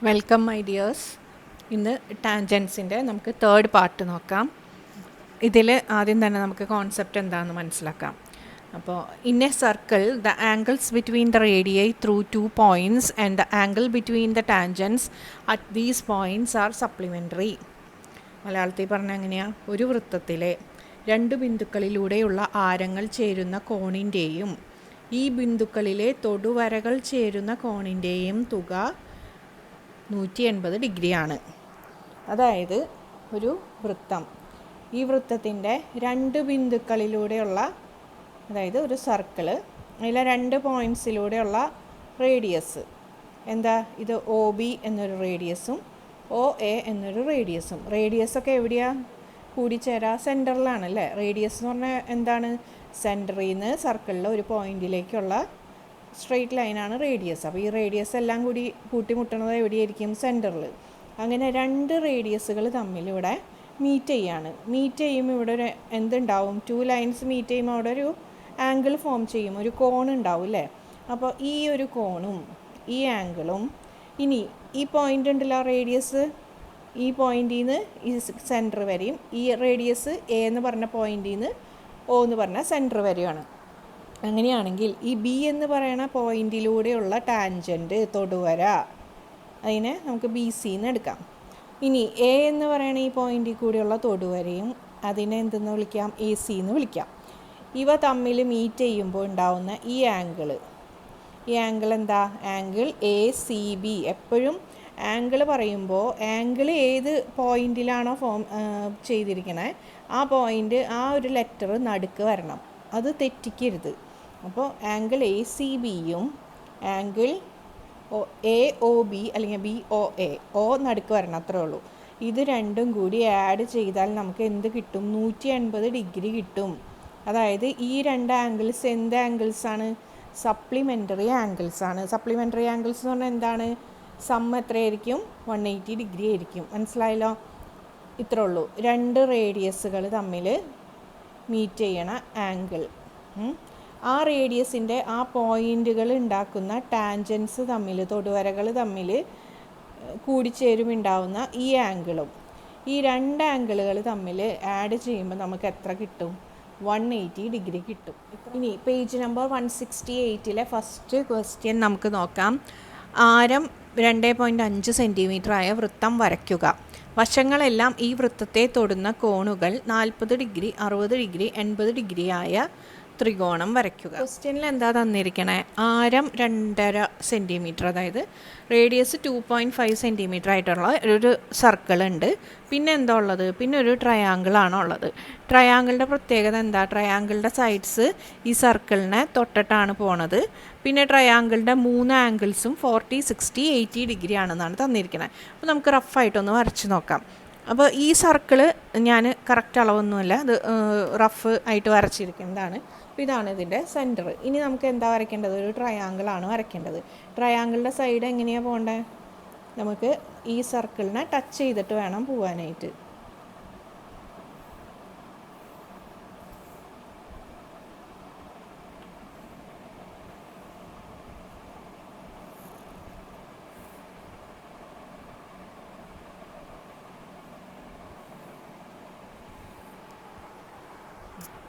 Welcome my dears. ഇന്ന് ടാൻജൻസിൻ്റെ നമുക്ക് third part നോക്കാം. ഇതിൽ ആദ്യം തന്നെ നമുക്ക് കോൺസെപ്റ്റ് എന്താണെന്ന് മനസ്സിലാക്കാം. അപ്പോൾ in A circle the angles between the radii through 2 points and the angle between the tangents at these points R supplementary. മലയാളത്തിൽ പറഞ്ഞാൽ എങ്ങനെയാണ്? ഒരു വൃത്തത്തിലെ 2 ബിന്ദുക്കളിലൂടെയുള്ള ആരങ്ങൾ ചേരുന്ന കോണിൻ്റെയും ഈ ബിന്ദുക്കളിലെ തൊടുവരകൾ ചേരുന്ന കോണിൻ്റെയും തുക 180 ഡിഗ്രിയാണ്. അതായത് ഒരു വൃത്തം, ഈ വൃത്തത്തിൻ്റെ 2 ബിന്ദുക്കളിലൂടെയുള്ള, അതായത് ഒരു സർക്കിള്, അതിലെ 2 പോയിൻറ്റ്സിലൂടെയുള്ള റേഡിയസ് എന്താ? ഇത് ഒ ബി എന്നൊരു റേഡിയസും ഒ എ എന്നൊരു റേഡിയസും. റേഡിയസൊക്കെ എവിടെയാണ് കൂടിച്ചേരാ? സെൻറ്ററിലാണല്ലേ. റേഡിയസ് എന്ന് പറഞ്ഞാൽ എന്താണ്? സെൻറ്ററിൽ നിന്ന് സർക്കിളിലെ ഒരു പോയിൻറ്റിലേക്കുള്ള സ്ട്രെയിറ്റ് ലൈനാണ് റേഡിയസ്. അപ്പോൾ ഈ റേഡിയസ് എല്ലാം കൂടി കൂട്ടിമുട്ടുന്നത് എവിടെയായിരിക്കും? സെൻറ്ററിൽ. അങ്ങനെ 2 റേഡിയസുകൾ തമ്മിൽ ഇവിടെ മീറ്റ് ചെയ്യാണ്. മീറ്റ് ചെയ്യുമ്പോൾ ഇവിടെ ഒരു എന്തുണ്ടാവും? 2 ലൈൻസ് മീറ്റ് ചെയ്യുമ്പോൾ അവിടെ ഒരു ആംഗിൾ ഫോം ചെയ്യും, ഒരു കോൺ ഉണ്ടാവും അല്ലേ. അപ്പോൾ ഈ ഒരു കോണും ഈ ആംഗിളും, ഇനി ഈ പോയിൻ്റ് ഉണ്ടല്ലോ റേഡിയസ്, ഈ പോയിൻറ്റിൽ നിന്ന് ഈ സെൻറ്റർ വരെയും, ഈ റേഡിയസ് എ എന്ന് പറഞ്ഞ പോയിൻറ്റിൽ നിന്ന് ഒ എന്ന് പറഞ്ഞ സെൻറ്റർ വരെയാണ്. അങ്ങനെയാണെങ്കിൽ ഈ ബി എന്ന് പറയുന്ന പോയിൻറ്റിലൂടെയുള്ള ടാൻജൻറ്റ്, തൊടുവര, അതിനെ നമുക്ക് ബി സി എന്ന് എടുക്കാം. ഇനി എ എന്ന് പറയുന്ന ഈ പോയിൻറ്റിൽ കൂടെയുള്ള തൊടുവരയും അതിനെ എന്തെന്ന് വിളിക്കാം? എ സി എന്ന് വിളിക്കാം. ഇവ തമ്മിൽ മീറ്റ് ചെയ്യുമ്പോൾ ഉണ്ടാവുന്ന ഈ ആംഗിൾ എന്താ? Angle A C B. എപ്പോഴും ആംഗിൾ പറയുമ്പോൾ ആംഗിൾ ഏത് പോയിൻറ്റിലാണോ ഫോം ചെയ്തിരിക്കണേ ആ പോയിൻ്റ്, ആ ഒരു ലെറ്റർ നടുക്ക് വരണം, അത് തെറ്റിക്കരുത്. അപ്പോൾ ആംഗിൾ എ സി ബിയും ആംഗിൾ എ ഒ ബി അല്ലെങ്കിൽ ബി ഒ എ, ഒ നടുക്ക് വരണം, അത്രേ ഉള്ളൂ. ഇത് രണ്ടും കൂടി ആഡ് ചെയ്താൽ നമുക്ക് എന്ത് കിട്ടും? 180 ഡിഗ്രി കിട്ടും. അതായത് ഈ 2 ആംഗിൾസ് എന്ത് ആംഗിൾസാണ്? സപ്ലിമെൻ്ററി ആംഗിൾസ് ആണ്. സപ്ലിമെൻ്ററി ആംഗിൾസ് എന്ന് പറഞ്ഞാൽ എന്താണ്? സം എത്രയായിരിക്കും? 180 ഡിഗ്രി ആയിരിക്കും. മനസ്സിലായല്ലോ? ഇത്രേ ഉള്ളൂ. 2 റേഡിയസുകൾ തമ്മിൽ മീറ്റ് ചെയ്യണ ആംഗിൾ, ആ റേഡിയസിൻ്റെ ആ പോയിൻറ്റുകൾ ഉണ്ടാക്കുന്ന ടാൻജൻസ് തമ്മിൽ, തൊടുവരകൾ തമ്മിൽ കൂടിച്ചേരുമുണ്ടാവുന്ന ഈ ആംഗിളും, ഈ 2 ആംഗിളുകൾ തമ്മിൽ ആഡ് ചെയ്യുമ്പോൾ നമുക്ക് എത്ര കിട്ടും? 180 ഡിഗ്രി കിട്ടും. ഇനി പേജ് നമ്പർ 168 ഫസ്റ്റ് ക്വസ്റ്റ്യൻ നമുക്ക് നോക്കാം. ആരം 2.5 സെൻറ്റിമീറ്റർ ആയ വൃത്തം വരയ്ക്കുക. വശങ്ങളെല്ലാം ഈ വൃത്തത്തെ തൊടുന്ന കോണുകൾ 40 ഡിഗ്രി, 60 ഡിഗ്രി, 80 ഡിഗ്രി ആയ ത്രികോണം വരയ്ക്കുക. ക്വസ്റ്റ്യനിൽ എന്താ തന്നിരിക്കണേ? ആരം 2.5 സെൻറ്റിമീറ്റർ, അതായത് റേഡിയസ് 2.5 സെൻറ്റിമീറ്റർ ആയിട്ടുള്ള ഒരു സർക്കിൾ ഉണ്ട്. പിന്നെ എന്താ ഉള്ളത്? പിന്നെ ഒരു ട്രയാങ്കിളാണ് ഉള്ളത്. ട്രയാങ്കിളിൻ്റെ പ്രത്യേകത എന്താ? ട്രയാങ്കിളിൻ്റെ സൈഡ്സ് ഈ സർക്കിളിനെ തൊട്ടിട്ടാണ് പോണത്. പിന്നെ ട്രയാങ്കിളിൻ്റെ 3 ആംഗിൾസും 40, 60, 80 ഡിഗ്രി ആണെന്നാണ് തന്നിരിക്കുന്നത്. അപ്പോൾ നമുക്ക് റഫായിട്ടൊന്ന് വരച്ച് നോക്കാം. അപ്പോൾ ഈ സർക്കിള് ഞാൻ കറക്റ്റ് അളവൊന്നുമല്ല, ഇത് റഫ് ആയിട്ട് വരച്ചിരിക്കുന്നതാണ്. അപ്പോൾ ഇതാണ് ഇതിൻ്റെ സെൻറ്റർ. ഇനി നമുക്ക് എന്താ വരയ്ക്കേണ്ടത്? ഒരു ട്രയാങ്കിളാണ് വരയ്ക്കേണ്ടത്. ട്രയാങ്കിളിൻ്റെ സൈഡ് എങ്ങനെയാണ് പോകേണ്ടത്? നമുക്ക് ഈ സർക്കിളിനെ ടച്ച് ചെയ്തിട്ട് വേണം പോകാനായിട്ട്.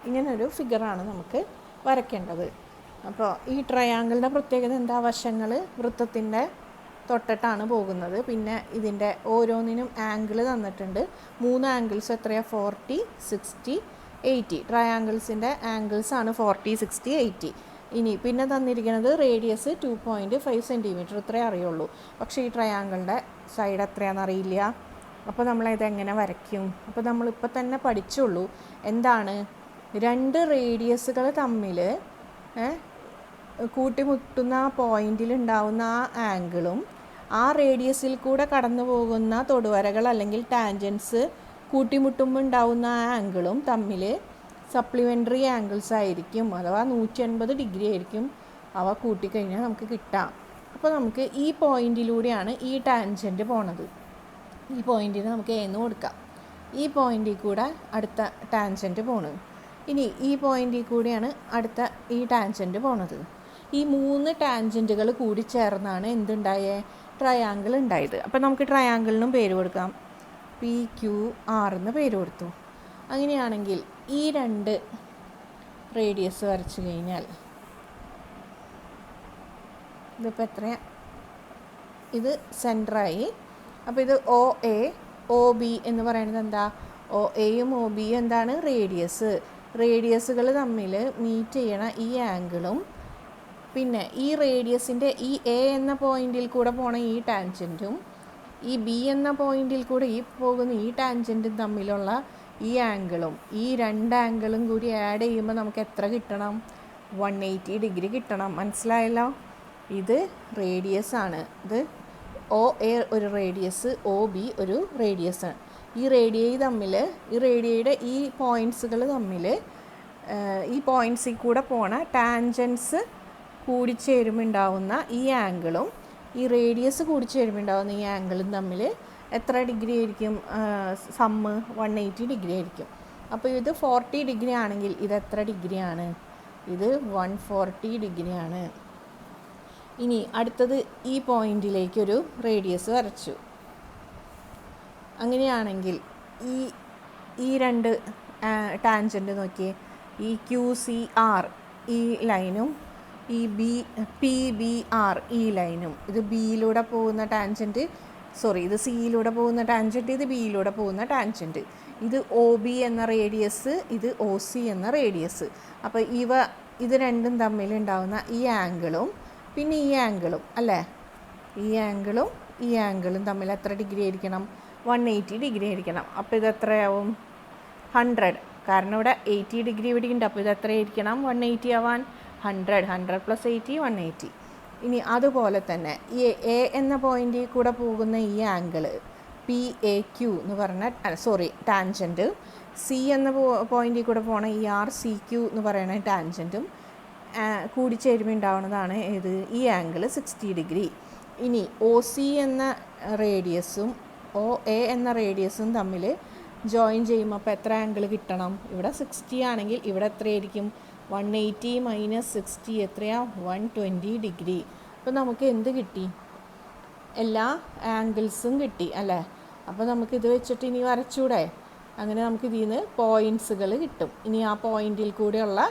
ഇങ്ങനൊരു ഫിഗറാണ് നമുക്ക് വരയ്ക്കേണ്ടത്. അപ്പോൾ ഈ ട്രയാങ്കിളിൻ്റെ പ്രത്യേകത എന്താ? വശങ്ങൾ വൃത്തത്തിൻ്റെ തൊട്ടിട്ടാണ് പോകുന്നത്. പിന്നെ ഇതിൻ്റെ ഓരോന്നിനും ആംഗിൾ തന്നിട്ടുണ്ട്. 3 ആംഗിൾസ് എത്രയാണ്? 40, 60, 80. ട്രയാങ്കിൾസിൻ്റെ ആംഗിൾസാണ് 40, 60, 80. ഇനി പിന്നെ തന്നിരിക്കുന്നത് റേഡിയസ് 2.5 സെൻറ്റിമീറ്റർ, ഇത്രയേ അറിയുള്ളൂ. പക്ഷേ ഈ ട്രയാങ്കിളിൻ്റെ സൈഡ് എത്രയാണെന്ന് അറിയില്ല. അപ്പോൾ നമ്മളിതെങ്ങനെ വരയ്ക്കും? അപ്പോൾ നമ്മളിപ്പോൾ തന്നെ പഠിച്ചുള്ളൂ എന്താണ്? 2 റേഡിയസുകൾ തമ്മിൽ കൂട്ടിമുട്ടുന്ന ആ പോയിൻറ്റിൽ ഉണ്ടാവുന്ന ആ ആംഗിളും ആ റേഡിയസിൽ കൂടെ കടന്നു പോകുന്ന തൊടുവരകൾ അല്ലെങ്കിൽ ടാൻജൻസ് കൂട്ടിമുട്ടുമ്പോൾ ഉണ്ടാവുന്ന ആ ആംഗിളും തമ്മിൽ സപ്ലിമെൻ്ററി ആംഗിൾസ് ആയിരിക്കും, അഥവാ 180 ഡിഗ്രി ആയിരിക്കും അവ കൂട്ടിക്കഴിഞ്ഞാൽ നമുക്ക് കിട്ടാം. അപ്പോൾ നമുക്ക് ഈ പോയിൻറ്റിലൂടെയാണ് ഈ ടാൻജൻറ്റ് പോണത്. ഈ പോയിൻറ്റിന് നമുക്ക് എന്ന് കൊടുക്കാം. ഈ പോയിൻറ്റിൽ കൂടെ അടുത്ത ടാൻജൻറ്റ് പോണത്. ഇനി ഈ പോയിൻറ്റിൽ കൂടിയാണ് അടുത്ത ഈ ടാൻജൻറ്റ് പോണത്. ഈ 3 ടാൻജൻറ്റുകൾ കൂടി ചേർന്നാണ് എന്തുണ്ടായേ, ട്രയാങ്കിൾ ഉണ്ടായത്. അപ്പോൾ നമുക്ക് ട്രയാങ്കിളിനും പേര് കൊടുക്കാം. പി ക്യു ആർ എന്ന് പേര് കൊടുത്തു. അങ്ങനെയാണെങ്കിൽ ഈ 2 റേഡിയസ് വരച്ചു കഴിഞ്ഞാൽ ഇതിപ്പോൾ എത്രയാ, ഇത് സെൻറ്ററായി. അപ്പോൾ ഇത് ഒ എ ഒ ബി എന്ന് പറയുന്നത് എന്താ, ഒ എയും ഒ ബിയും എന്താണ്, റേഡിയസുകൾ തമ്മിൽ മീറ്റ് ചെയ്യണ ഈ ആംഗിളും പിന്നെ ഈ റേഡിയസിൻ്റെ ഈ എ എന്ന പോയിന്റിൽ കൂടെ പോണ ഈ ടാൻജൻറ്റും ഈ ബി എന്ന പോയിന്റിൽ കൂടെ ഈ പോകുന്ന ഈ ടാൻജൻറ്റും തമ്മിലുള്ള ഈ ആംഗിളും, ഈ 2 ആംഗിളും കൂടി ആഡ് ചെയ്യുമ്പോൾ നമുക്ക് എത്ര കിട്ടണം, 180 ഡിഗ്രി കിട്ടണം. മനസ്സിലായല്ലോ? ഇത് റേഡിയസ് ആണ്. ഇത് ഒ എ ഒരു റേഡിയസ്, ഒ ബി ഒരു റേഡിയസ് ആണ്. ഈ റേഡിയയുടെ ഈ പോയിൻറ്റ്സുകൾ തമ്മിൽ ഈ പോയിൻറ്റ്സിൽ കൂടെ പോണ ടാൻജൻസ് കൂടിച്ചേരുമുണ്ടാവുന്ന ഈ ആംഗിളും ഈ റേഡിയസ് കൂടിച്ചേരുമുണ്ടാവുന്ന ഈ ആംഗിളും തമ്മിൽ എത്ര ഡിഗ്രി ആയിരിക്കും, സമ്മ് 180 ഡിഗ്രി ആയിരിക്കും. അപ്പോൾ ഇത് 40 ഡിഗ്രി ആണെങ്കിൽ ഇത് എത്ര ഡിഗ്രിയാണ്, ഇത് 140 ഡിഗ്രിയാണ്. ഇനി അടുത്തത് ഈ പോയിന്റിലേക്കൊരു റേഡിയസ് വരച്ചു. അങ്ങനെയാണെങ്കിൽ ഈ 2 ടാൻജൻറ്റ് നോക്കിയേ, ഈ ക്യു സി ആർ ഈ ലൈനും ഈ പി ബി ആർ ഈ ലൈനും, ഇത് ബിയിലൂടെ പോകുന്ന ടാൻജൻറ്റ്, ഇത് സിയിലൂടെ പോകുന്ന ടാൻജൻറ്റ്, ഇത് ബിയിലൂടെ പോകുന്ന ടാൻജൻറ്റ്, ഇത് ഒ ബി എന്ന റേഡിയസ്, ഇത് ഒ സി എന്ന റേഡിയസ്. അപ്പോൾ ഇത് രണ്ടും തമ്മിലുണ്ടാവുന്ന ഈ ആംഗിളും പിന്നെ ഈ ആംഗിളും അല്ലേ, ഈ ആംഗിളും തമ്മിൽ എത്ര ഡിഗ്രി ആയിരിക്കണം, 180 ഡിഗ്രി ആയിരിക്കണം. അപ്പോൾ ഇത് എത്രയാവും, 100. കാരണം ഇവിടെ 80 ഡിഗ്രി ഇവിടെ ഉണ്ട്. അപ്പോൾ ഇത് എത്രയായിരിക്കണം, 180 ആവാൻ 100 + 80 180. ഇനി അതുപോലെ തന്നെ ഈ എ എന്ന പോയിന്റിൽ കൂടെ പോകുന്ന ഈ ആംഗിള് പി എ ക്യു എന്ന് പറഞ്ഞ ടാൻജൻറ്റ്, സി എന്ന പോയിന്റിൽ കൂടെ പോണ ഈ ആർ സി ക്യു എന്ന് പറയുന്ന ടാൻജൻറ്റും കൂടിച്ചേരുമ്പോൾ ഉണ്ടാവുന്നതാണ് ഏത്, ഈ ആംഗിൾ 60 ഡിഗ്രി. ഇനി ഒ സി എന്ന റേഡിയസും ഒ എ എന്ന റേഡിയസും തമ്മിൽ ജോയിൻ ചെയ്യുമ്പോൾ അപ്പോൾ എത്ര ആംഗിൾ കിട്ടണം, ഇവിടെ 60 ആണെങ്കിൽ ഇവിടെ എത്രയായിരിക്കും, 180 - 60 എത്രയാ, 120 ഡിഗ്രി. അപ്പോൾ നമുക്ക് എന്ത് കിട്ടി, എല്ലാ ആംഗിൾസും കിട്ടി അല്ലേ. അപ്പോൾ നമുക്കിത് വെച്ചിട്ട് ഇനി വരച്ചൂടെ, അങ്ങനെ നമുക്ക് ഇതിൽ നിന്ന് പോയിൻറ്റ്സുകൾ കിട്ടും. ഇനി ആ പോയിന്റിൽ കൂടെയുള്ള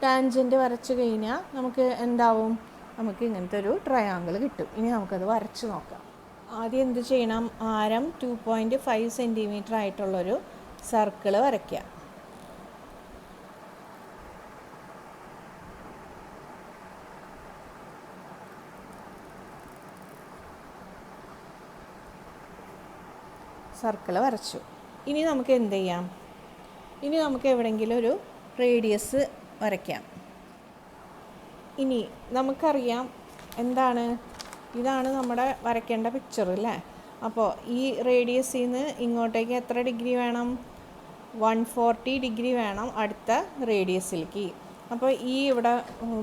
ടാൻജൻറ്റ് വരച്ചു കഴിഞ്ഞാൽ നമുക്ക് എന്താവും, നമുക്ക് ഇങ്ങനത്തെ ഒരു ട്രയാങ്കിൾ കിട്ടും. ഇനി നമുക്കത് വരച്ച് നോക്കാം. ആദ്യം എന്ത് ചെയ്യണം, ആരം 2.5 സെൻറ്റിമീറ്റർ ആയിട്ടുള്ളൊരു സർക്കിൾ വരയ്ക്കുക. സർക്കിൾ വരച്ചു. ഇനി നമുക്ക് എന്ത് ചെയ്യാം, ഇനി നമുക്ക് എവിടെയെങ്കിലും ഒരു റേഡിയസ് വരയ്ക്കാം. ഇനി നമുക്കറിയാം എന്താണ്, ഇതാണ് നമ്മുടെ വരയ്ക്കേണ്ട പിക്ചർ അല്ലേ. അപ്പോൾ ഈ റേഡിയസിൽ നിന്ന് ഇങ്ങോട്ടേക്ക് എത്ര ഡിഗ്രി വേണം, 140 ഡിഗ്രി വേണം അടുത്ത റേഡിയസിലേക്ക്. അപ്പോൾ ഈ ഇവിടെ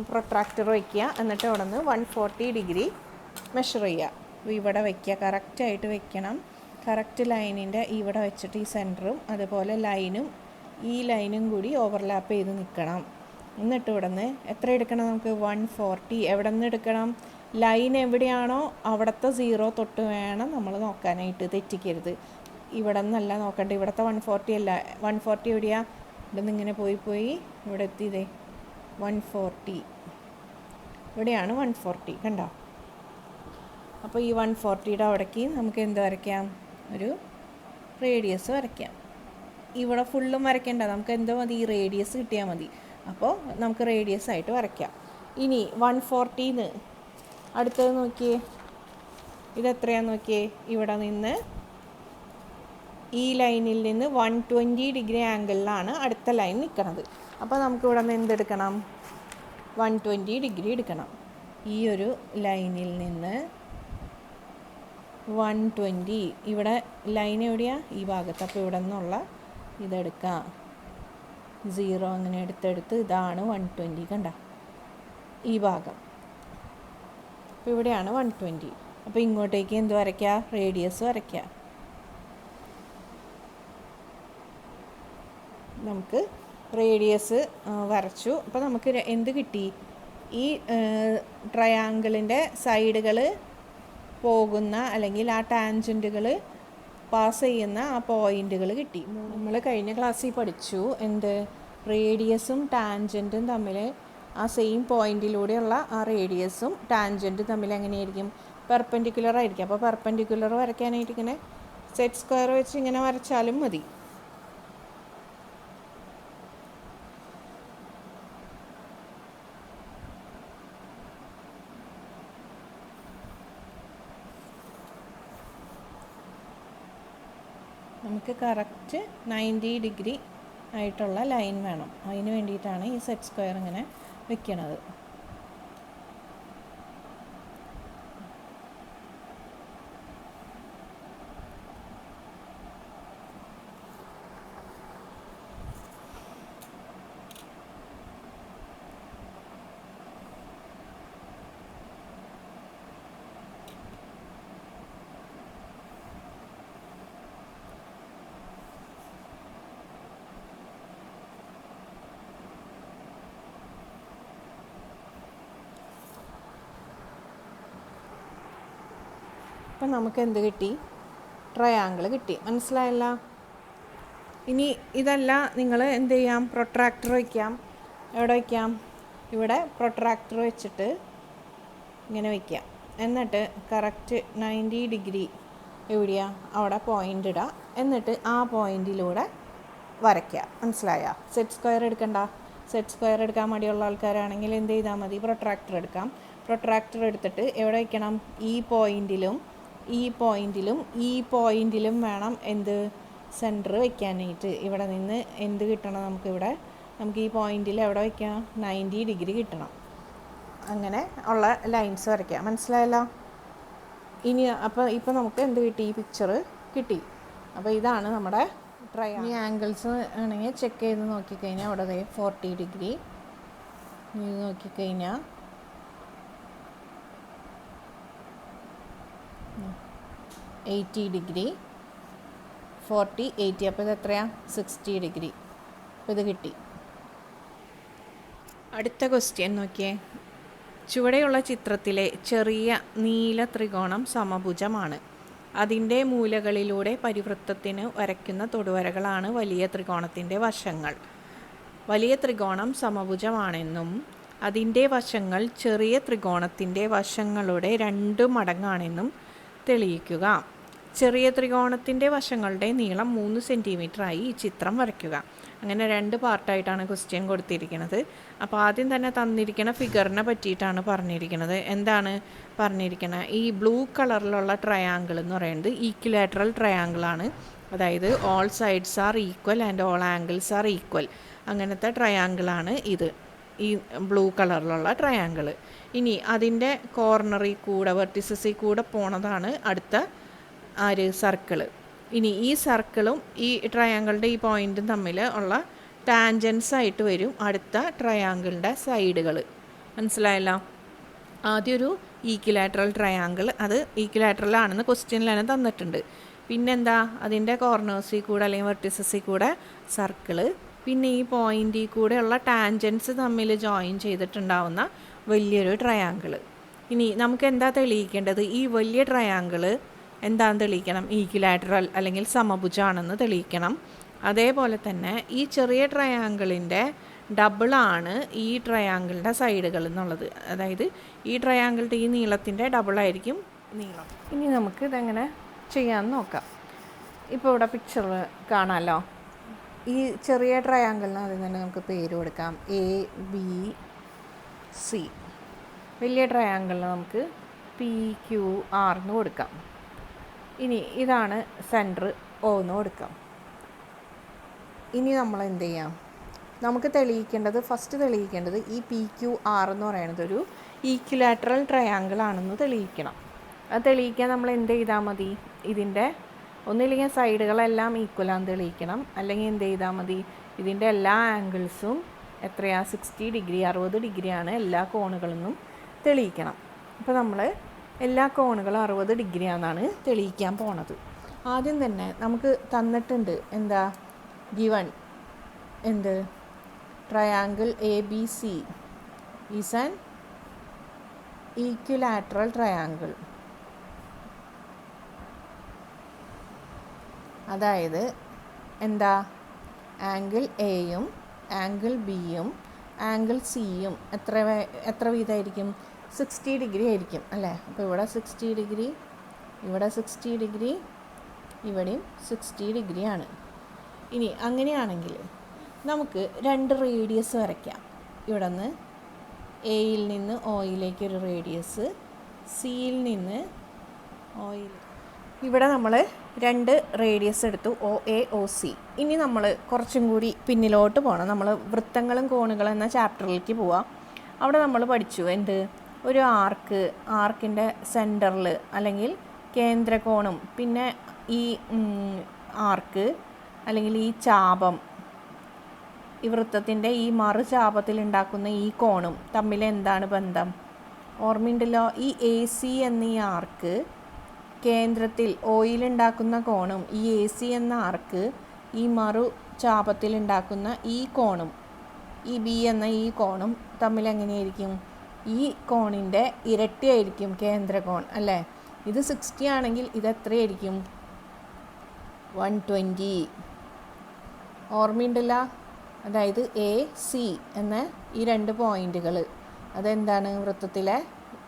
പ്രൊട്രാക്ടർ വയ്ക്കുക, എന്നിട്ട് അവിടെ നിന്ന് 140 ഡിഗ്രി മെഷർ ചെയ്യുക. ഇവിടെ വയ്ക്കുക, കറക്റ്റായിട്ട് വയ്ക്കണം. കറക്റ്റ് ലൈനിൻ്റെ ഇവിടെ വെച്ചിട്ട് ഈ സെൻറ്ററും അതുപോലെ ഈ ലൈനും കൂടി ഓവർലാപ്പ് ചെയ്ത് നിൽക്കണം. എന്നിട്ട് ഇവിടെ നിന്ന് എത്ര എടുക്കണം, നമുക്ക് 140 എവിടെ നിന്ന് എടുക്കണം, ലൈൻ എവിടെയാണോ അവിടുത്തെ 0 തൊട്ട് വേണം നമ്മൾ നോക്കാനായിട്ട്, തെറ്റിക്കരുത്. ഇവിടെ നിന്നല്ല നോക്കണ്ട, ഇവിടുത്തെ 140 അല്ല, 140 എവിടെയാണ്, ഇവിടെ നിന്ന് ഇങ്ങനെ പോയി ഇവിടെ എത്തിയതേ 140, ഇവിടെയാണ് 140 കണ്ടോ. അപ്പോൾ ഈ 140യുടെ അവിടേക്ക് നമുക്ക് എന്ത് വരയ്ക്കാം, ഒരു റേഡിയസ് വരയ്ക്കാം. ഇവിടെ ഫുള്ളും വരയ്ക്കേണ്ട, നമുക്ക് എന്തോ മതി, ഈ റേഡിയസ് കിട്ടിയാൽ മതി. അപ്പോൾ നമുക്ക് റേഡിയസ് ആയിട്ട് വരയ്ക്കാം. ഇനി 140 അടുത്തത് നോക്കിയേ, ഇതെത്രയാന്ന് നോക്കിയേ, ഇവിടെ നിന്ന് ഈ ലൈനിൽ നിന്ന് 120 ഡിഗ്രി ആംഗിളിലാണ് അടുത്ത ലൈൻ നിൽക്കുന്നത്. അപ്പോൾ നമുക്ക് ഇവിടെ നിന്ന് എന്തെടുക്കണം, 120 ഡിഗ്രി എടുക്കണം. ഈ ഒരു ലൈനിൽ നിന്ന് 120, ഇവിടെ ലൈൻ എവിടെയാണ്, ഈ ഭാഗത്ത്. അപ്പോൾ ഇവിടെ നിന്നുള്ള ഇതെടുക്കാം, 0 അങ്ങനെ എടുത്തെടുത്ത് ഇതാണ് 120 കണ്ട ഈ ഭാഗം. അപ്പോൾ ഇവിടെയാണ് 120. അപ്പോൾ ഇങ്ങോട്ടേക്ക് എന്ത് വരയ്ക്കുക, റേഡിയസ് വരയ്ക്കുക. നമുക്ക് റേഡിയസ് വരച്ചു. അപ്പോൾ നമുക്ക് എന്ത് കിട്ടി, ഈ ട്രയാങ്കിളിൻ്റെ സൈഡുകൾ പോകുന്ന അല്ലെങ്കിൽ ആ ടാൻജൻറ്റുകൾ പാസ് ചെയ്യുന്ന ആ പോയിൻ്റുകൾ കിട്ടി. നമ്മൾ കഴിഞ്ഞ ക്ലാസ്സിൽ പഠിച്ചു എന്ത്, റേഡിയസും ടാൻജൻറ്റും തമ്മിൽ ആ സെയിം പോയിൻറ്റിലൂടെയുള്ള ആ റേഡിയസും ടാൻജൻറ്റും തമ്മിൽ എങ്ങനെയായിരിക്കും, പെർപെൻഡിക്കുലർ ആയിരിക്കും. അപ്പോൾ പെർപെൻഡിക്കുലർ വരയ്ക്കാനായിട്ട് ഇങ്ങനെ സെറ്റ് സ്ക്വയർ വെച്ച് ഇങ്ങനെ വരച്ചാലും മതി. നമുക്ക് കറക്റ്റ് 90 ഡിഗ്രി ആയിട്ടുള്ള ലൈൻ വേണം. അതിന് വേണ്ടിയിട്ടാണ് ഈ സെറ്റ് സ്ക്വയർ ഇങ്ങനെ വെക്കണത്. അപ്പം നമുക്ക് എന്ത് കിട്ടി, ട്രയാങ്കിൾ കിട്ടി. മനസ്സിലായല്ല? ഇനി ഇതല്ല, നിങ്ങൾ എന്ത് ചെയ്യാം, പ്രൊട്രാക്ടർ വയ്ക്കാം. എവിടെ വയ്ക്കാം, ഇവിടെ പ്രൊട്രാക്ടർ വെച്ചിട്ട് ഇങ്ങനെ വയ്ക്കാം. എന്നിട്ട് കറക്റ്റ് 90 ഡിഗ്രി എവിടെയാ അവിടെ പോയിൻ്റ് ഇടുക. എന്നിട്ട് ആ പോയിൻറ്റിലൂടെ വരയ്ക്കുക. മനസ്സിലായ? സെറ്റ് സ്ക്വയർ എടുക്കണ്ട. സെറ്റ് സ്ക്വയർ എടുക്കാൻ മടിയുള്ള ആൾക്കാരാണെങ്കിൽ എന്ത് ചെയ്താൽ മതി, പ്രൊട്രാക്ടർ എടുക്കാം. പ്രൊട്രാക്ടർ എടുത്തിട്ട് എവിടെ വയ്ക്കണം, ഈ പോയിൻറ്റിലും ഈ പോയിൻറ്റിലും വേണം എന്ത്, സെൻറ്റർ വയ്ക്കാനായിട്ട്. ഇവിടെ നിന്ന് എന്ത് കിട്ടണം, നമുക്ക് ഈ പോയിൻറ്റിൽ എവിടെ വയ്ക്കാം, 90 ഡിഗ്രി കിട്ടണം. അങ്ങനെ ഉള്ള ലൈൻസ് വരയ്ക്കാം. മനസ്സിലായല്ലോ? ഇനി ഇപ്പോൾ നമുക്ക് എന്ത് കിട്ടി, ഈ പിക്ചർ കിട്ടി. അപ്പോൾ ഇതാണ് നമ്മുടെ ട്രയാങ്കിൾ. ഈ ആംഗിൾസ് ആണെങ്കിൽ ചെക്ക് ചെയ്ത് നോക്കിക്കഴിഞ്ഞാൽ അവിടെ 40 ഡിഗ്രി, ഇത് നോക്കിക്കഴിഞ്ഞാൽ 80 ഡിഗ്രി, 40, 80. അപ്പോൾ ഇത് എത്രയാണ്, 60 ഡിഗ്രി. അപ്പോൾ ഇത് കിട്ടി. അടുത്ത ക്വസ്റ്റ്യൻ നോക്കിയേ. ചുവടെയുള്ള ചിത്രത്തിലെ ചെറിയ നീല ത്രികോണം സമഭുജമാണ്. അതിൻ്റെ മൂലകളിലൂടെ പരിവൃത്തത്തിന് വരയ്ക്കുന്ന തൊടുവരകളാണ് വലിയ ത്രികോണത്തിൻ്റെ വശങ്ങൾ. വലിയ ത്രികോണം സമഭുജമാണെന്നും അതിൻ്റെ വശങ്ങൾ ചെറിയ ത്രികോണത്തിൻ്റെ വശങ്ങളുടെ 2 മടങ്ങാണെന്നും തെളിയിക്കുക. ചെറിയ ത്രികോണത്തിൻ്റെ വശങ്ങളുടെ നീളം 3 സെൻറ്റിമീറ്ററായി ഈ ചിത്രം വരയ്ക്കുക. അങ്ങനെ 2 പാർട്ടായിട്ടാണ് ക്വസ്റ്റ്യൻ കൊടുത്തിരിക്കുന്നത്. അപ്പോൾ ആദ്യം തന്നെ തന്നിരിക്കുന്ന ഫിഗറിനെ പറ്റിയിട്ടാണ് പറഞ്ഞിരിക്കുന്നത്. എന്താണ് പറഞ്ഞിരിക്കുന്നത്, ഈ ബ്ലൂ കളറിലുള്ള ട്രയാങ്കിൾ എന്ന് പറയുന്നത് ഈക്വിലാറ്ററൽ ട്രയാങ്കിളാണ്. അതായത് all sides are equal and all angles are equal. അങ്ങനത്തെ ട്രയാങ്കിളാണ് ഇത്, ഈ ബ്ലൂ കളറിലുള്ള ട്രയാങ്കിൾ. ഇനി അതിൻ്റെ കോർണറിൽ കൂടെ, വെർട്ടിസസിൽ കൂടെ പോണതാണ് അടുത്ത സർക്കിള്. ഇനി ഈ സർക്കിളും ഈ ട്രയാങ്കിളിൻ്റെ ഈ പോയിൻറ്റും തമ്മിൽ ഉള്ള ടാൻജൻസ് ആയിട്ട് വരും അടുത്ത ട്രയാങ്കിളിൻ്റെ സൈഡുകൾ. മനസ്സിലായല്ലോ? ആദ്യം ഒരു ഈക്വിലാറ്ററൽ ട്രയാങ്കിൾ, അത് ഈക്വിലാറ്ററലാണെന്ന് ക്വസ്റ്റ്യനിൽ തന്നെ തന്നിട്ടുണ്ട്. പിന്നെന്താ, അതിൻ്റെ കോർണേഴ്സിൽ കൂടെ അല്ലെങ്കിൽ വെർട്ടിസസിൽ കൂടെ സർക്കിള്, പിന്നെ ഈ പോയിൻറ്റിൽ കൂടെയുള്ള ടാൻജൻസ് തമ്മിൽ ജോയിൻ ചെയ്തിട്ടുണ്ടാവുന്ന വലിയൊരു ട്രയാങ്കിൾ. ഇനി നമുക്ക് എന്താ തെളിയിക്കേണ്ടത്, ഈ വലിയ ട്രയാങ്കിൾ എന്താണെന്ന് തെളിയിക്കണം, ഈക്വിലാറ്ററൽ അല്ലെങ്കിൽ സമഭുജാണെന്ന് തെളിയിക്കണം. അതേപോലെ തന്നെ ഈ ചെറിയ ട്രയാങ്കിളിൻ്റെ ഡബിളാണ് ഈ ട്രയാങ്കിളിൻ്റെ സൈഡുകൾ എന്നുള്ളത്. അതായത് ഈ ട്രയാങ്കിളിൻ്റെ ഈ നീളത്തിൻ്റെ ഡബിളായിരിക്കും നീളം. ഇനി നമുക്ക് ഇതെങ്ങനെ ചെയ്യാമെന്ന് നോക്കാം. ഇപ്പോൾ ഇവിടെ പിക്ചർ കാണാമല്ലോ. ഈ ചെറിയ ട്രയാങ്കിളിന് അതിൽ തന്നെ നമുക്ക് പേര് കൊടുക്കാം ABC. വലിയ ട്രയാങ്കിളിന് നമുക്ക് PQR എന്ന് കൊടുക്കാം. ഇനി ഇതാണ് സെൻറ്റർ O എന്ന് കൊടുക്കാം. ഇനി നമ്മൾ എന്ത് ചെയ്യാം, നമുക്ക് ഫസ്റ്റ് തെളിയിക്കേണ്ടത് ഈ PQR എന്ന് പറയുന്നത് ഒരു ഈക്വിലാറ്ററൽ ട്രയാങ്കിൾ ആണെന്ന് തെളിയിക്കണം. അത് തെളിയിക്കാൻ നമ്മൾ എന്ത് ചെയ്താൽ മതി, ഇതിൻ്റെ ഒന്നില്ലെങ്കിൽ സൈഡുകളെല്ലാം ഈക്വലാന്ന് തെളിയിക്കണം, അല്ലെങ്കിൽ എന്ത് ചെയ്താൽ മതി, ഇതിൻ്റെ എല്ലാ ആംഗിൾസും എത്രയാണ്, 60 ഡിഗ്രി, 60 ഡിഗ്രിയാണ് എല്ലാ കോണുകളെന്നും തെളിയിക്കണം. അപ്പോൾ നമ്മൾ എല്ലാ കോണുകളും 60 ഡിഗ്രിയാണെന്നാണ് തെളിയിക്കാൻ പോണത്. ആദ്യം തന്നെ നമുക്ക് തന്നിട്ടുണ്ട് എന്താ, ഗിവൺ എന്ത്, triangle ABC is an equilateral triangle. അതായത് എന്താ, ആംഗിൾ എയും ആംഗിൾ ബിയും ആംഗിൾ സിയും എത്ര വീതമായിരിക്കും? 60 ഡിഗ്രി ആയിരിക്കും അല്ലേ? അപ്പോൾ ഇവിടെ 60 ഡിഗ്രി, ഇവിടെ 60 ഡിഗ്രി, ഇവിടെയും 60 ഡിഗ്രിയാണ്. ഇനി അങ്ങനെയാണെങ്കിൽ നമുക്ക് 2 റേഡിയസ് വരയ്ക്കാം. ഇവിടെ നിന്ന് എയിൽ നിന്ന് ഒയിലേക്ക് ഒരു റേഡിയസ്, സിയിൽ നിന്ന് ഒയിൽ. ഇവിടെ നമ്മൾ 2 റേഡിയസ് എടുത്തു, ഒ എ ഒ സി. ഇനി നമ്മൾ കുറച്ചും കൂടി പിന്നിലോട്ട് പോകണം. നമ്മൾ വൃത്തങ്ങളും കോണുകളും എന്ന ചാപ്റ്ററിലേക്ക് പോവാം. അവിടെ നമ്മൾ പഠിച്ചു എന്ത്, ഒരു ആർക്കിൻ്റെ സെൻറ്ററിൽ അല്ലെങ്കിൽ കേന്ദ്രകോണും പിന്നെ ഈ ആർക്ക് അല്ലെങ്കിൽ ഈ ചാപം, ഈ വൃത്തത്തിൻ്റെ ഈ മറുചാപത്തിൽ ഉണ്ടാക്കുന്ന ഈ കോണും തമ്മിൽ എന്താണ് ബന്ധം? ഓർമ്മയുണ്ടല്ലോ, ഈ എ സി എന്നീ ആർക്ക് കേന്ദ്രത്തിൽ ഓയിലുണ്ടാക്കുന്ന കോണും ഈ എ സി എന്ന ആർക്ക് ഈ മറു ചാപത്തിൽ ഉണ്ടാക്കുന്ന ഈ കോണും ഈ ബി എന്ന ഈ കോണും തമ്മിൽ എങ്ങനെയായിരിക്കും? ഈ കോണിൻ്റെ ഇരട്ടിയായിരിക്കും കേന്ദ്രകോൺ അല്ലേ? ഇത് 60 ആണെങ്കിൽ ഇത് എത്രയായിരിക്കും? 120. ഓർമ്മയുണ്ടല്ലോ, അതായത് എ സി എന്ന ഈ 2 പോയിൻ്റുകൾ അതെന്താണ്? വൃത്തത്തിലെ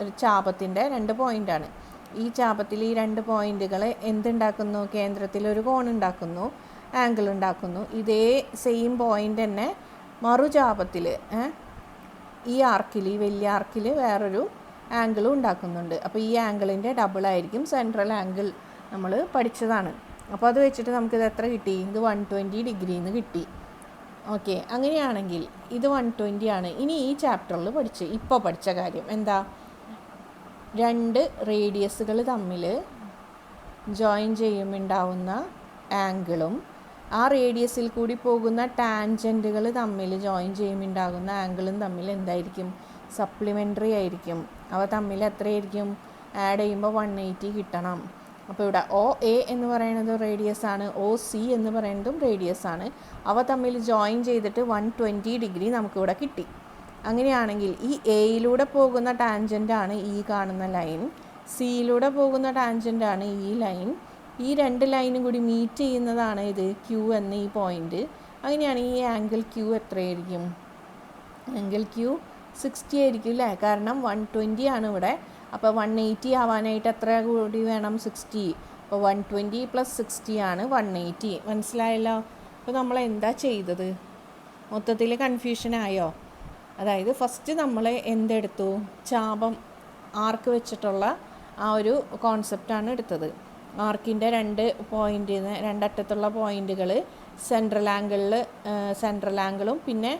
ഒരു ചാപത്തിൻ്റെ 2 പോയിൻ്റാണ്. ഈ ചാപത്തിൽ ഈ 2 പോയിൻ്റുകൾ എന്തുണ്ടാക്കുന്നു? കേന്ദ്രത്തിൽ ഒരു കോൺ ഉണ്ടാക്കുന്നു, ആംഗിൾ ഉണ്ടാക്കുന്നു. ഇതേ സെയിം പോയിൻ്റ് തന്നെ മറുചാപത്തിൽ ഈ ആർക്കിൽ, ഈ വലിയ ആർക്കിൽ വേറൊരു ആംഗിളും ഉണ്ടാക്കുന്നുണ്ട്. അപ്പോൾ ഈ ആംഗിളിൻ്റെ ഡബിളായിരിക്കും സെൻട്രൽ ആംഗിൾ. നമ്മൾ പഠിച്ചതാണ്. അപ്പോൾ അത് വെച്ചിട്ട് നമുക്കിത് എത്ര കിട്ടി? ഇത് 120 ഡിഗ്രിന്ന് കിട്ടി. ഓക്കെ, അങ്ങനെയാണെങ്കിൽ ഇത് 120 ആണ്. ഇനി ഈ ചാപ്റ്ററിൽ ഇപ്പോൾ പഠിച്ച കാര്യം എന്താ? 2 റേഡിയസുകൾ തമ്മിൽ ജോയിൻ ചെയ്യുമ്പോണ്ടാവുന്ന ആംഗിളും ആ റേഡിയസിൽ കൂടി പോകുന്ന ടാൻജൻറ്റുകൾ തമ്മിൽ ജോയിൻ ചെയ്യുമ്പോണ്ടാകുന്ന ആംഗിളും തമ്മിൽ എന്തായിരിക്കും? സപ്ലിമെൻ്ററി ആയിരിക്കും. അവ തമ്മിൽ എത്രയായിരിക്കും? ആഡ് ചെയ്യുമ്പോൾ 180 കിട്ടണം. അപ്പോൾ ഇവിടെ ഒ എ എന്ന് പറയുന്നത് റേഡിയസ് ആണ്, ഒ സി എന്ന് പറയുന്നതും റേഡിയസ് ആണ്. അവ തമ്മിൽ ജോയിൻ ചെയ്തിട്ട് 120 ഡിഗ്രി നമുക്കിവിടെ കിട്ടി. അങ്ങനെയാണെങ്കിൽ ഈ എയിലൂടെ പോകുന്ന ടാൻജൻ്റാണ് ഈ കാണുന്ന ലൈൻ, സിയിലൂടെ പോകുന്ന ടാൻജൻ്റാണ് ഈ ലൈൻ. ഈ 2 ലൈനും കൂടി മീറ്റ് ചെയ്യുന്നതാണ് ഇത് ക്യൂ എന്ന ഈ പോയിൻ്റ്. അങ്ങനെയാണെങ്കിൽ ഈ ആംഗിൾ ക്യൂ എത്രയായിരിക്കും? ആംഗിൾ ക്യൂ 60 ആയിരിക്കും അല്ലേ? കാരണം 120 ആണ് ഇവിടെ. അപ്പോൾ 180 ആവാനായിട്ട് എത്ര കൂടി വേണം? 60. അപ്പോൾ 120 + 60 ആണ് 180. മനസ്സിലായല്ലോ? അപ്പോൾ നമ്മൾ എന്താ ചെയ്തത്? മൊത്തത്തിൽ കൺഫ്യൂഷനായോ? അതായത് ഫസ്റ്റ് നമ്മൾ എന്തെടുത്തു? ചാപം ആർക്ക് വെച്ചിട്ടുള്ള ആ ഒരു കോൺസെപ്റ്റാണ് എടുത്തത്. ആർക്കിൻ്റെ 2 പോയിൻ്റിന് 2 അറ്റത്തുള്ള പോയിൻ്റുകൾ സെൻട്രൽ ആംഗിളും പിന്നെ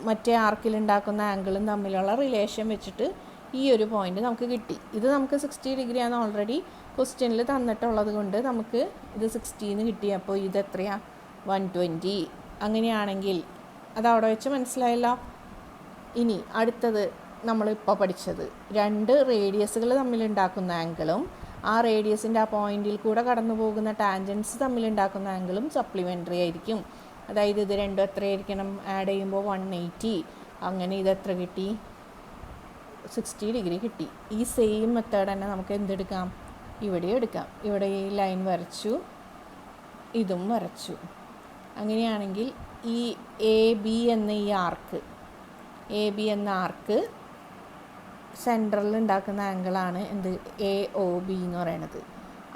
മറ്റേ ആർക്കിലുണ്ടാക്കുന്ന ആംഗിളും തമ്മിലുള്ള റിലേഷൻ വെച്ചിട്ട് ഈ ഒരു പോയിൻ്റ് നമുക്ക് കിട്ടി. ഇത് നമുക്ക് 60 ഡിഗ്രിയാണ് ഓൾറെഡി ക്വസ്റ്റ്യനിൽ തന്നിട്ടുള്ളത് കൊണ്ട് നമുക്ക് ഇത് 60 കിട്ടി. അപ്പോൾ ഇത് എത്രയാണ്? 120. അങ്ങനെയാണെങ്കിൽ അതവിടെ വെച്ച് മനസ്സിലായല്ലോ. ഇനി അടുത്തത് നമ്മളിപ്പോൾ പഠിച്ചത് 2 റേഡിയസുകൾ തമ്മിലുണ്ടാക്കുന്ന ആംഗിളും ആ റേഡിയസിൻ്റെ ആ പോയിന്റിൽ കൂടെ കടന്നു പോകുന്ന ടാൻജൻസ് തമ്മിലുണ്ടാക്കുന്ന ആംഗിളും സപ്ലിമെൻ്ററി ആയിരിക്കും. അതായത് ഇത് രണ്ടും എത്രയായിരിക്കണം? ആഡ് ചെയ്യുമ്പോൾ 180. അങ്ങനെ ഇത് എത്ര കിട്ടി? 60 ഡിഗ്രി കിട്ടി. ഈ സെയിം മെത്തേഡ് തന്നെ നമുക്ക് എന്തെടുക്കാം? ഇവിടെ എടുക്കാം. ഇവിടെ ഈ ലൈൻ വരച്ചു, ഇതും വരച്ചു. അങ്ങനെയാണെങ്കിൽ ഈ എ ബി എന്ന ഈ ആർക്ക് സെൻട്രലിൽ ഉണ്ടാക്കുന്ന ആംഗിളാണ് എന്ത്? എ ഒ ബി എന്ന് പറയുന്നത്.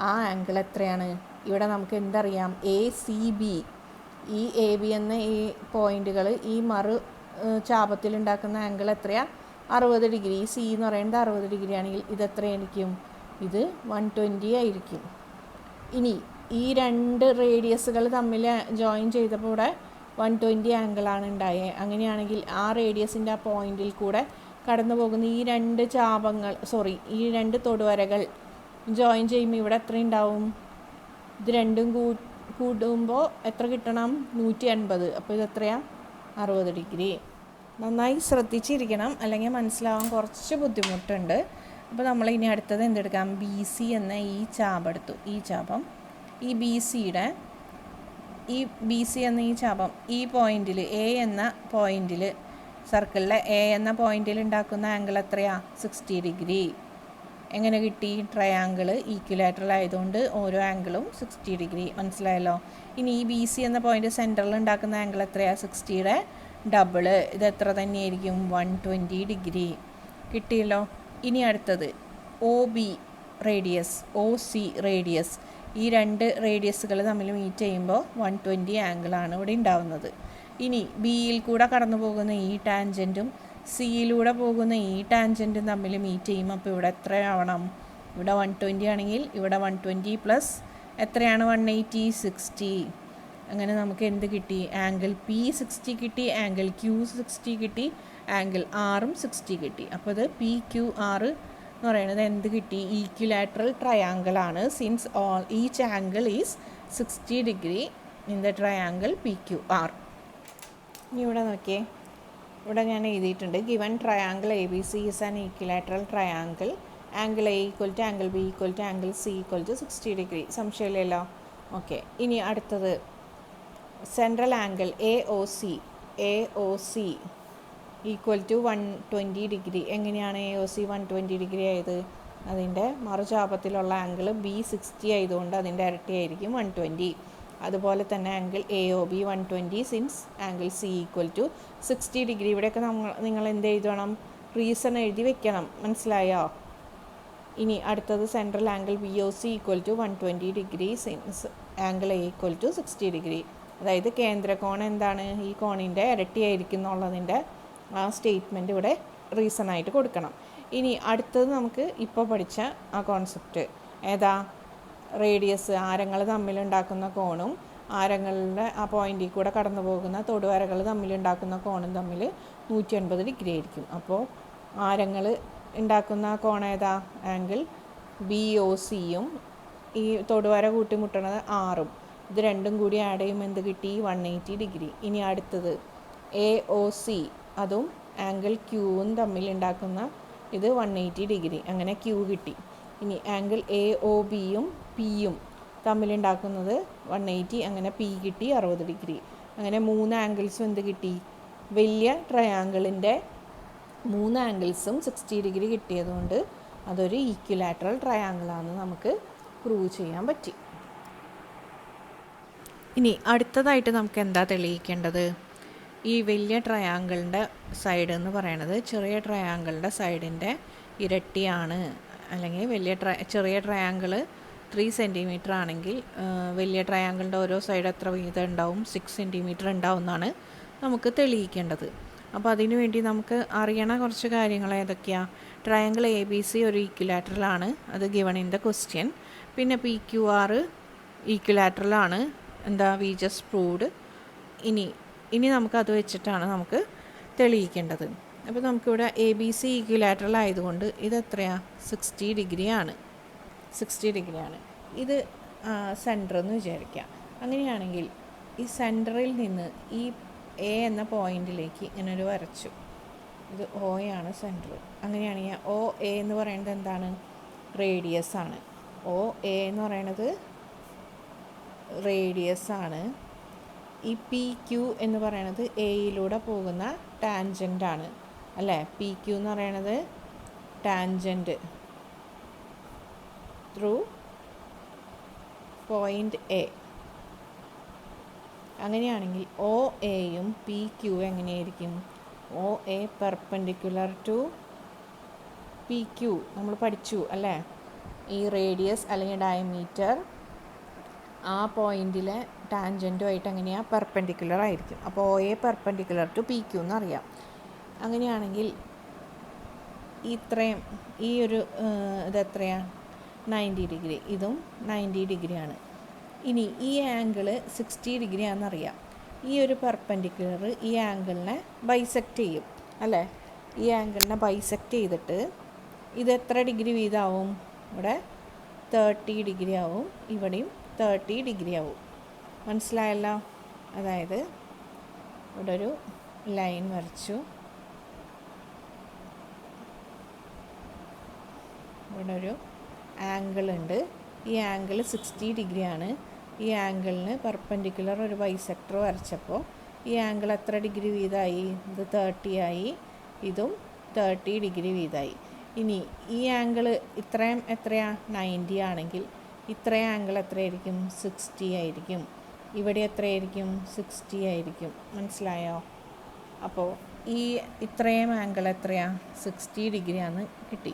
ആ ആംഗിൾ എത്രയാണ്? ഇവിടെ നമുക്ക് എന്തറിയാം? A C B. ഈ എ ബി എന്ന ഈ പോയിൻ്റുകൾ ഈ മറു ചാപത്തിലുണ്ടാക്കുന്ന ആംഗിൾ എത്രയാണ്? 60 ഡിഗ്രി. സി എന്ന് പറയുന്നത് 60 ഡിഗ്രി ആണെങ്കിൽ ഇത് എത്രയായിരിക്കും? ഇത് 120 ആയിരിക്കും. ഇനി ഈ 2 റേഡിയസുകൾ തമ്മിൽ ജോയിൻ ചെയ്തപ്പോൾ ഇവിടെ 120 ആംഗിളാണ് ഉണ്ടായത്. അങ്ങനെയാണെങ്കിൽ ആ റേഡിയസിൻ്റെ ആ പോയിന്റിൽ കൂടെ കടന്നു പോകുന്ന ഈ 2 തൊടുവരകൾ ജോയിൻ ചെയ്യുമ്പോൾ ഇവിടെ എത്ര ഉണ്ടാവും? ഇത് രണ്ടും കൂടുമ്പോൾ എത്ര കിട്ടണം? 180. അപ്പോൾ ഇത് എത്രയാണ്? 60 ഡിഗ്രി. നന്നായി ശ്രദ്ധിച്ചിരിക്കണം, അല്ലെങ്കിൽ മനസ്സിലാവാൻ കുറച്ച് ബുദ്ധിമുട്ടുണ്ട്. അപ്പോൾ നമ്മൾ ഇനി അടുത്തത് എന്തെടുക്കാം? ബി സി എന്ന ഈ ചാപം എടുത്തു. ഈ ചാപം, ഈ ബി സി എന്ന ഈ ചാപം ഈ പോയിന്റിൽ, എ എന്ന പോയിന്റിൽ സർക്കിളിലെ എ എന്ന പോയിന്റിൽ ഉണ്ടാക്കുന്ന ആംഗിൾ എത്രയാ? 60 ഡിഗ്രി. എങ്ങനെ കിട്ടി? ട്രയാങ്കിൾ ഈക്വിലാറ്ററൽ ആയതുകൊണ്ട് ഓരോ ആംഗിളും 60 ഡിഗ്രി. മനസ്സിലായല്ലോ? ഇനി ഈ ബി സി എന്ന പോയിന്റ് സെൻറ്ററിൽ ഉണ്ടാക്കുന്ന ആംഗിൾ എത്രയാ? 60യുടെ ഡബിള്. ഇത് എത്ര തന്നെയായിരിക്കും? 120 ഡിഗ്രി. കിട്ടിയല്ലോ. ഇനി അടുത്തത് O B radius, O C radius. ഈ രണ്ട് റേഡിയസുകൾ തമ്മിൽ മീറ്റ് ചെയ്യുമ്പോൾ 120 ആംഗിളാണ് ഇവിടെ ഉണ്ടാവുന്നത്. ഇനി ബിയിൽ കൂടെ കടന്നു പോകുന്ന ഈ ടാൻജൻറ്റും സിയിലൂടെ പോകുന്ന ഈ ടാൻജൻറ്റും തമ്മിൽ മീറ്റ് ചെയ്യുമ്പോൾ അപ്പോൾ ഇവിടെ എത്രയാവണം? ഇവിടെ 120 ആണെങ്കിൽ ഇവിടെ 120 പ്ലസ് എത്രയാണ്? 180, 60. അങ്ങനെ നമുക്ക് എന്ത് കിട്ടി? ആംഗിൾ പി 60 കിട്ടി, ആംഗിൾ ക്യൂ 60 കിട്ടി, ആംഗിൾ ആറും 60 കിട്ടി. അപ്പോൾ ഇത് പി ക്യൂ ആറ് എന്ന് പറയുന്നത് എന്ത് കിട്ടി? ഈക്വിലാറ്ററൽ ട്രയാങ്കിൾ ആണ്. Since each angle is 60 degree in the triangle P Q R. ഇനി ഇവിടെ നോക്കിയേ, ഇവിടെ ഞാൻ എഴുതിയിട്ടുണ്ട് given triangle A B C is an equilateral triangle. Angle A equal to angle B equal to angle C equal to 60 degree. സംശയമില്ലല്ലോ? Okay. ഇനി അടുത്തത് central angle A O C equal to 120 degree. എങ്ങനെയാണ് A O C 120 degree ആയത്? അതിൻ്റെ മറുചാപത്തിലുള്ള angle B 60 ആയതുകൊണ്ട് അതിൻ്റെ ഇരട്ടിയായിരിക്കും 120. അതുപോലെ തന്നെ angle A O B 120 since angle C equal to 60 degree. ഇവിടെയൊക്കെ നിങ്ങൾ എന്ത് എഴുതണം? റീസൺ എഴുതി വെക്കണം. മനസ്സിലായോ? ഇനി അടുത്തത് central angle B O C equal to 120 degree since angle A equal to 60 degree. അതായത് കേന്ദ്രകോണം എന്താണ്? ഈ കോണിൻ്റെ ഇരട്ടിയായിരിക്കും എന്നുള്ളതിൻ്റെ ആ സ്റ്റേറ്റ്മെൻറ്റ് ഇവിടെ റീസൺ ആയിട്ട് കൊടുക്കണം. ഇനി അടുത്തത് നമുക്ക് ഇപ്പോൾ പഠിച്ച ആ കോൺസെപ്റ്റ് ഏതാ? റേഡിയസ്, ആരങ്ങൾ തമ്മിലുണ്ടാക്കുന്ന കോണും ആരങ്ങളുടെ ആ പോയിന്റിൽ കൂടെ കടന്നു പോകുന്ന തൊടുവരകൾ തമ്മിലുണ്ടാക്കുന്ന കോണും തമ്മിൽ 180 ഡിഗ്രി ആയിരിക്കും. അപ്പോൾ ആരങ്ങൾ ഉണ്ടാക്കുന്ന കോൺ ഏതാ? ആംഗിൾ ബി ഒ സിയും ഈ തൊടുവര കൂട്ടിമുട്ടണത് ആറും. ഇത് രണ്ടും കൂടി ആഡ് ചെയ്യുമ്പോൾ എന്ത് കിട്ടി? 180 ഡിഗ്രി. ഇനി അടുത്തത് എ ഒ സി, അതും ആംഗിൾ ക്യൂവും തമ്മിലുണ്ടാക്കുന്ന ഇത് 180 ഡിഗ്രി. അങ്ങനെ ക്യൂ കിട്ടി. ഇനി ആംഗിൾ എ ഒ ബിയും പിയും തമ്മിലുണ്ടാക്കുന്നത് 180, അങ്ങനെ പി കിട്ടി 60 ഡിഗ്രി. അങ്ങനെ മൂന്ന് ആംഗിൾസും എന്ത് കിട്ടി? വലിയ ട്രയാങ്കിളിൻ്റെ മൂന്ന് ആംഗിൾസും 60 ഡിഗ്രി കിട്ടിയതുകൊണ്ട് അതൊരു ഈക്വിലാറ്ററൽ ട്രയാങ്കിളാണെന്ന് നമുക്ക് പ്രൂവ് ചെയ്യാൻ പറ്റി. ഇനി അടുത്തതായിട്ട് നമുക്ക് എന്താ തെളിയിക്കേണ്ടത്? ഈ വലിയ ട്രയാങ്കിളിൻ്റെ സൈഡ് എന്ന് പറയുന്നത് ചെറിയ ട്രയാങ്കിളിൻ്റെ സൈഡിൻ്റെ ഇരട്ടിയാണ്. അല്ലെങ്കിൽ ചെറിയ ട്രയാങ്കിൾ 3 സെൻറ്റിമീറ്റർ ആണെങ്കിൽ വലിയ ട്രയാങ്കിളിൻ്റെ ഓരോ സൈഡ് എത്ര വീതം ഉണ്ടാവും? 6 സെൻറ്റിമീറ്റർ ഉണ്ടാവും എന്നാണ് നമുക്ക് തെളിയിക്കേണ്ടത്. അപ്പോൾ അതിനു വേണ്ടി നമുക്ക് അറിയണ കുറച്ച് കാര്യങ്ങൾ ഏതൊക്കെയാണ്? ട്രയാങ്കിൾ എ ബി സി ഒരു ഈക്വിലാറ്ററലാണ്, അത് ഗിവൺ ഇൻ ദ ക്വസ്റ്റ്യൻ. പിന്നെ പി ക്യു ആർ ഈക്വിലാറ്ററലാണ്, എന്താ? We just proved. ഇനി നമുക്കത് വെച്ചിട്ടാണ് നമുക്ക് തെളിയിക്കേണ്ടത്. അപ്പോൾ നമുക്കിവിടെ എ ബി സി ഈക്വിലാറ്ററൽ ആയതുകൊണ്ട് ഇതെത്രയാണ്? 60 ഡിഗ്രിയാണ്. 60 ഡിഗ്രിയാണ്. ഇത് സെൻറ്റർ എന്ന് വിചാരിക്കാം. അങ്ങനെയാണെങ്കിൽ ഈ സെൻറ്ററിൽ നിന്ന് ഈ എ എന്ന പോയിന്റിലേക്ക് ഇങ്ങനൊരു വരച്ചു. ഇത് ഒ ആണ് സെൻറ്റർ. അങ്ങനെയാണെങ്കിൽ ഒ എ എന്ന് പറയുന്നത് എന്താണ്? റേഡിയസ് ആണ്. ഒ എ എന്ന് പറയുന്നത് റേഡിയസ് ആണ്. ഈ പി ക്യു എന്ന് പറയുന്നത് എയിലൂടെ പോകുന്ന ടാൻജൻ്റ് ആണ്, അല്ലേ? പി ക്യു എന്ന് പറയുന്നത് ടാൻജൻറ്റ് ത്രൂ പോയിൻ്റ് എ. അങ്ങനെയാണെങ്കിൽ ഒ എയും പി ക്യു എങ്ങനെയായിരിക്കും? O A perpendicular to P Q നമ്മൾ പഠിച്ചു, അല്ലേ? ഈ റേഡിയസ് അല്ലെങ്കിൽ ഡയമീറ്റർ ആ പോയിൻറ്റിലെ ടാൻജൻറ്റുമായിട്ട് എങ്ങനെയാണ്? പെർപെൻഡിക്കുലർ ആയിരിക്കും. അപ്പോൾ O A perpendicular to P Q എന്നറിയാം. അങ്ങനെയാണെങ്കിൽ ഇത്രയും ഈ ഒരു ഇതെത്രയാണ്? 90 ഡിഗ്രി. ഇതും 90 ഡിഗ്രിയാണ്. ഇനി ഈ ആംഗിൾ 60 ഡിഗ്രി ആണെന്നറിയാം. ഈ ഒരു പെർപെൻഡിക്കുലർ ഈ ആംഗിളിനെ ബൈസെക്റ്റ് ചെയ്യും, അല്ലേ? ഈ ആംഗിളിനെ ബൈസെക്റ്റ് ചെയ്തിട്ട് ഇത് എത്ര ഡിഗ്രി വീതമാവും? ഇവിടെ 30 ഡിഗ്രി ആവും, ഇവിടെയും 30 ഡിഗ്രി ആവും. മനസ്സിലായല്ലോ? അതായത് ഇവിടെ ഒരു ലൈൻ വരച്ചു, ഇവിടെ ഒരു ആംഗിൾ ഉണ്ട്. ഈ ആംഗിൾ 60 ഡിഗ്രിയാണ്. ഈ ആംഗിളിന് പെർപെൻഡിക്കുലർ ഒരു ബൈസെക്ടർ വരച്ചപ്പോൾ ഈ ആംഗിൾ എത്ര ഡിഗ്രി വീതമായി? ഇത് 30 ആയി, ഇതും 30 ഡിഗ്രി വീതമായി. ഇനി ഈ ആംഗിൾ ഇത്രയും എത്രയാ? 90 ആണെങ്കിൽ ഇത്രയും ആംഗിൾ എത്രയായിരിക്കും? 60 ആയിരിക്കും. ഇവിടെ എത്രയായിരിക്കും? 60 ആയിരിക്കും. മനസ്സിലായോ? അപ്പോൾ ഈ ഇത്രയും ആംഗിൾ എത്രയാ? 60 ഡിഗ്രിയാണ് കിട്ടി.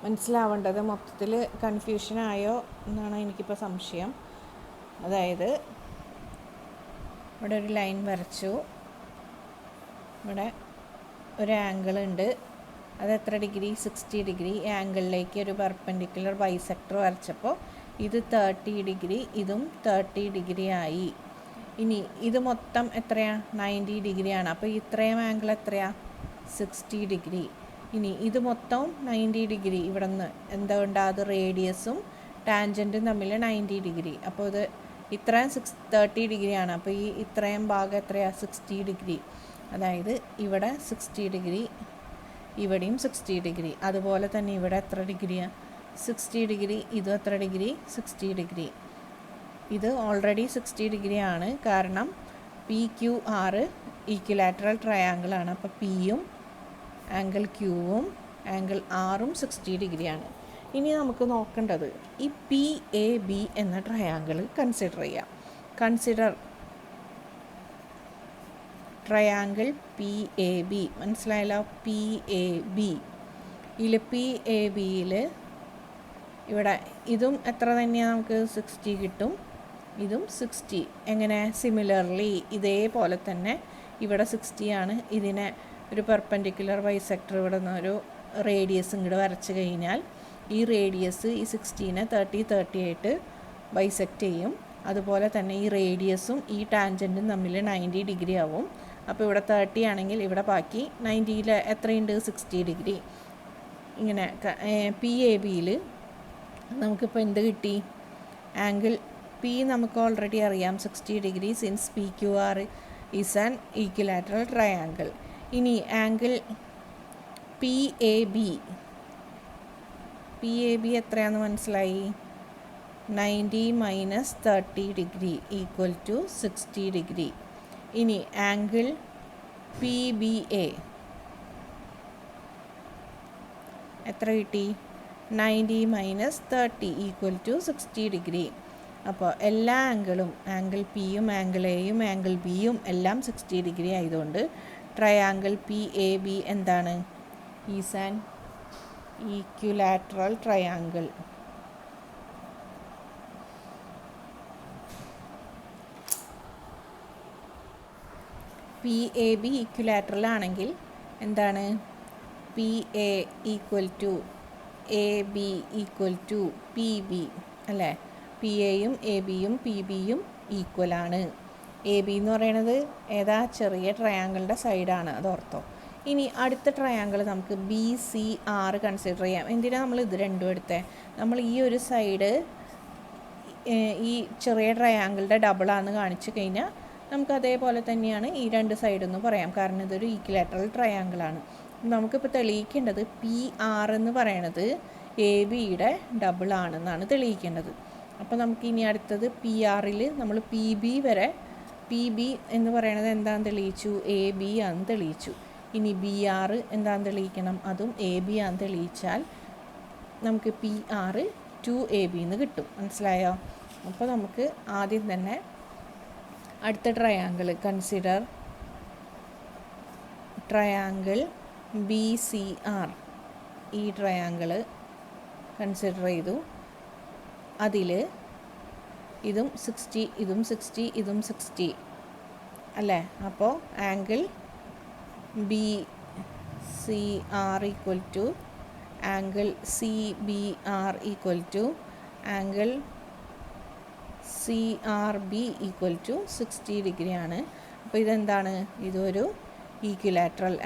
മനസ്സിലാവേണ്ടത് മൊത്തത്തിൽ കൺഫ്യൂഷനായോ എന്നാണ് എനിക്കിപ്പോൾ സംശയം. അതായത് ഇവിടെ ഒരു ലൈൻ വരച്ചു, ഇവിടെ ഒരു ആംഗിൾ ഉണ്ട്, അത് എത്ര ഡിഗ്രി? 60 ഡിഗ്രി. ഈ ആംഗിളിലേക്ക് ഒരു പെർപെൻഡിക്കുലർ ബൈസെക്ടർ വരച്ചപ്പോൾ ഇത് 30 ഡിഗ്രി, ഇതും 30 ഡിഗ്രി ആയി. ഇനി ഇത് മൊത്തം എത്രയാ? 90 ഡിഗ്രിയാണ്. അപ്പോൾ ഇത്രയും ആംഗിൾ എത്രയാ? 60 ഡിഗ്രി. ഇനി ഇത് മൊത്തം 90 ഡിഗ്രി. ഇവിടെ നിന്ന് എന്തുകൊണ്ടാണ്? അത് റേഡിയസും ടാൻജൻറ്റും തമ്മിൽ 90 ഡിഗ്രി. അപ്പോൾ ഇത് ഇത്രയും 30 ഡിഗ്രിയാണ്. അപ്പോൾ ഈ ഇത്രയും ഭാഗം എത്രയാ? 60 ഡിഗ്രി. അതായത് ഇവിടെ 60 ഡിഗ്രി, ഇവിടെയും 60 ഡിഗ്രി. അതുപോലെ തന്നെ ഇവിടെ എത്ര ഡിഗ്രിയാണ്? 60 ഡിഗ്രി. ഇതും എത്ര ഡിഗ്രി? 60 ഡിഗ്രി. ഇത് ഓൾറെഡി 60 ഡിഗ്രി ആണ്, കാരണം PQR ഈക്വിലാറ്ററൽ ട്രയാങ്കിളാണ്. അപ്പോൾ പിയും ആംഗിൾ ക്യൂവും ആംഗിൾ ആറും 60 ഡിഗ്രിയാണ്. ഇനി നമുക്ക് നോക്കേണ്ടത് ഈ PAB എന്ന ട്രയാങ്കിൾ കൺസിഡർ ചെയ്യാം. Consider triangle PAB. മനസ്സിലായല്ലോ? PAB. ഇതിൽ PABയിൽ ഇവിടെ ഇതും എത്ര തന്നെയാണ്? നമുക്ക് 60 കിട്ടും, ഇതും 60. എങ്ങനെ? സിമിലർലി ഇതേപോലെ തന്നെ ഇവിടെ 60 ആണ്. ഇതിനെ ഒരു പെർപെൻഡിക്കുലർ ബൈസെക്ടർ ഇവിടെ നിന്ന് ഒരു റേഡിയസ് ഇങ്ങോട്ട് വരച്ച് കഴിഞ്ഞാൽ ഈ റേഡിയസ് ഈ 60നെ 30 ആയിട്ട് ബൈസെക്റ്റ് ചെയ്യും. അതുപോലെ തന്നെ ഈ റേഡിയസും ഈ ടാൻജൻറ്റും തമ്മിൽ 90 ഡിഗ്രി ആവും. അപ്പോൾ ഇവിടെ 30 ആണെങ്കിൽ ഇവിടെ ബാക്കി 90യിൽ എത്രയുണ്ട്? 60 ഡിഗ്രി. ഇങ്ങനെ PABയിൽ നമുക്കിപ്പോൾ എന്ത് കിട്ടി? ആംഗിൾ P നമുക്ക് ഓൾറെഡി അറിയാം, 60 degree, since PQR is an equilateral triangle. ഇനി ആംഗിൾ PAB എത്രയാണെന്ന് മനസ്സിലായി? 90 minus 30 degree equal to 60 degree. ഇനി ആംഗിൾ PBA എത്ര കിട്ടി? 90 മൈനസ് 30 ഈക്വൽ ടു 60 ഡിഗ്രി. അപ്പോൾ എല്ലാ ആംഗിളും, ആംഗിൾ പിയും ആംഗിൾ എയും ആംഗിൾ ബിയും എല്ലാം 60 ഡിഗ്രി ആയതുകൊണ്ട് ട്രയാങ്കിൾ PAB എന്താണ്? Is an equilateral triangle. PAB equilateral ആണെങ്കിൽ എന്താണ്? PA equal to AB equal to PB അല്ലേ? PAയും ABയും PBയും ഈക്വലാണ്. AB എന്ന് പറയുന്നത് ഏതാ? ചെറിയ ട്രയാങ്കിളിൻ്റെ സൈഡാണ്, അത് ഓർത്തോ. ഇനി അടുത്ത ട്രയാങ്കിൾ നമുക്ക് BCR കൺസിഡർ ചെയ്യാം. എന്തിനാണ് നമ്മൾ ഇത് രണ്ടും എടുത്തത്? നമ്മൾ ഈ ഒരു സൈഡ് ഈ ചെറിയ ട്രയാങ്കിളുടെ ഡബിളാണെന്ന് കാണിച്ചു കഴിഞ്ഞാൽ നമുക്ക് അതേപോലെ തന്നെയാണ് ഈ രണ്ട് സൈഡെന്ന് പറയാം, കാരണം ഇതൊരു ഈക്വിലാറ്ററൽ ട്രയാങ്കിളാണ്. നമുക്കിപ്പോൾ തെളിയിക്കേണ്ടത് PR എന്ന് പറയണത് ABയുടെ ഡബിളാണെന്നാണ് തെളിയിക്കേണ്ടത്. അപ്പോൾ നമുക്ക് ഇനി അടുത്തത് PRൽ നമ്മൾ PB വരെ, PB എന്ന് പറയണത് എന്താണെന്ന് തെളിയിച്ചു? AB ആണെന്ന് തെളിയിച്ചു. ഇനി BR എന്താണെന്ന് തെളിയിക്കണം? അതും AB ആണെന്ന് തെളിയിച്ചാൽ നമുക്ക് PR 2AB എന്ന് കിട്ടും. മനസ്സിലായോ? അപ്പോൾ നമുക്ക് ആദ്യം തന്നെ അടുത്ത ട്രയാങ്കിൾ കൺസിഡർ ട്രയാങ്കിൾ BCR. ഈ ട്രയാങ്കിൾ കൺസിഡർ ചെയ്തു. അതിൽ ഇതും 60, ഇതും 60, ഇതും 60 അല്ലേ? അപ്പോൾ angle BCR equal to angle CBR equal to angle CRB equal to 60 ഡിഗ്രിയാണ്. അപ്പോൾ ഇതെന്താണ്? ഇതൊരു equilateral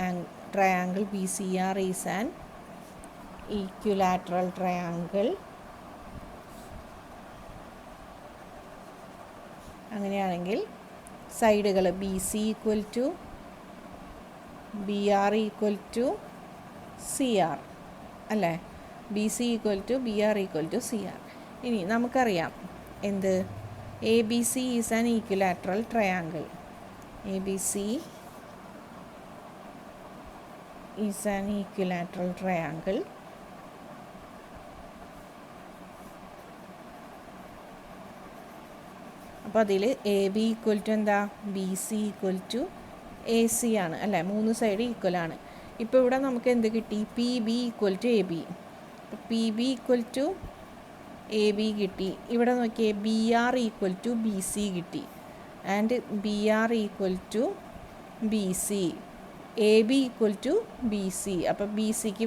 triangle. BCR is an equilateral triangle. അങ്ങനെയാണെങ്കിൽ സൈഡുകൾ BC equal to BR equal to CR അല്ലേ? BC equal to BR equal to CR. ഇനി നമുക്കറിയാം എന്ത്? ABC is an equilateral triangle. ABC is an equilateral triangle. അപ്പോൾ അതിൽ AB equal to എന്താ, BC equal to AC ആണ് അല്ലേ, 3 side equal ആണ്. ഇപ്പോൾ ഇവിടെ നമുക്ക് എന്ത് കിട്ടി, PB ഈക്വൽ ടു AB. അപ്പോൾ PB ഈക്വൽ ടു AB കിട്ടി. ഇവിടെ നോക്കിയേ BR ഈക്വൽ ടു BC കിട്ടി. And BR equal to BC, AB equal to BC. അപ്പോൾ BCക്ക്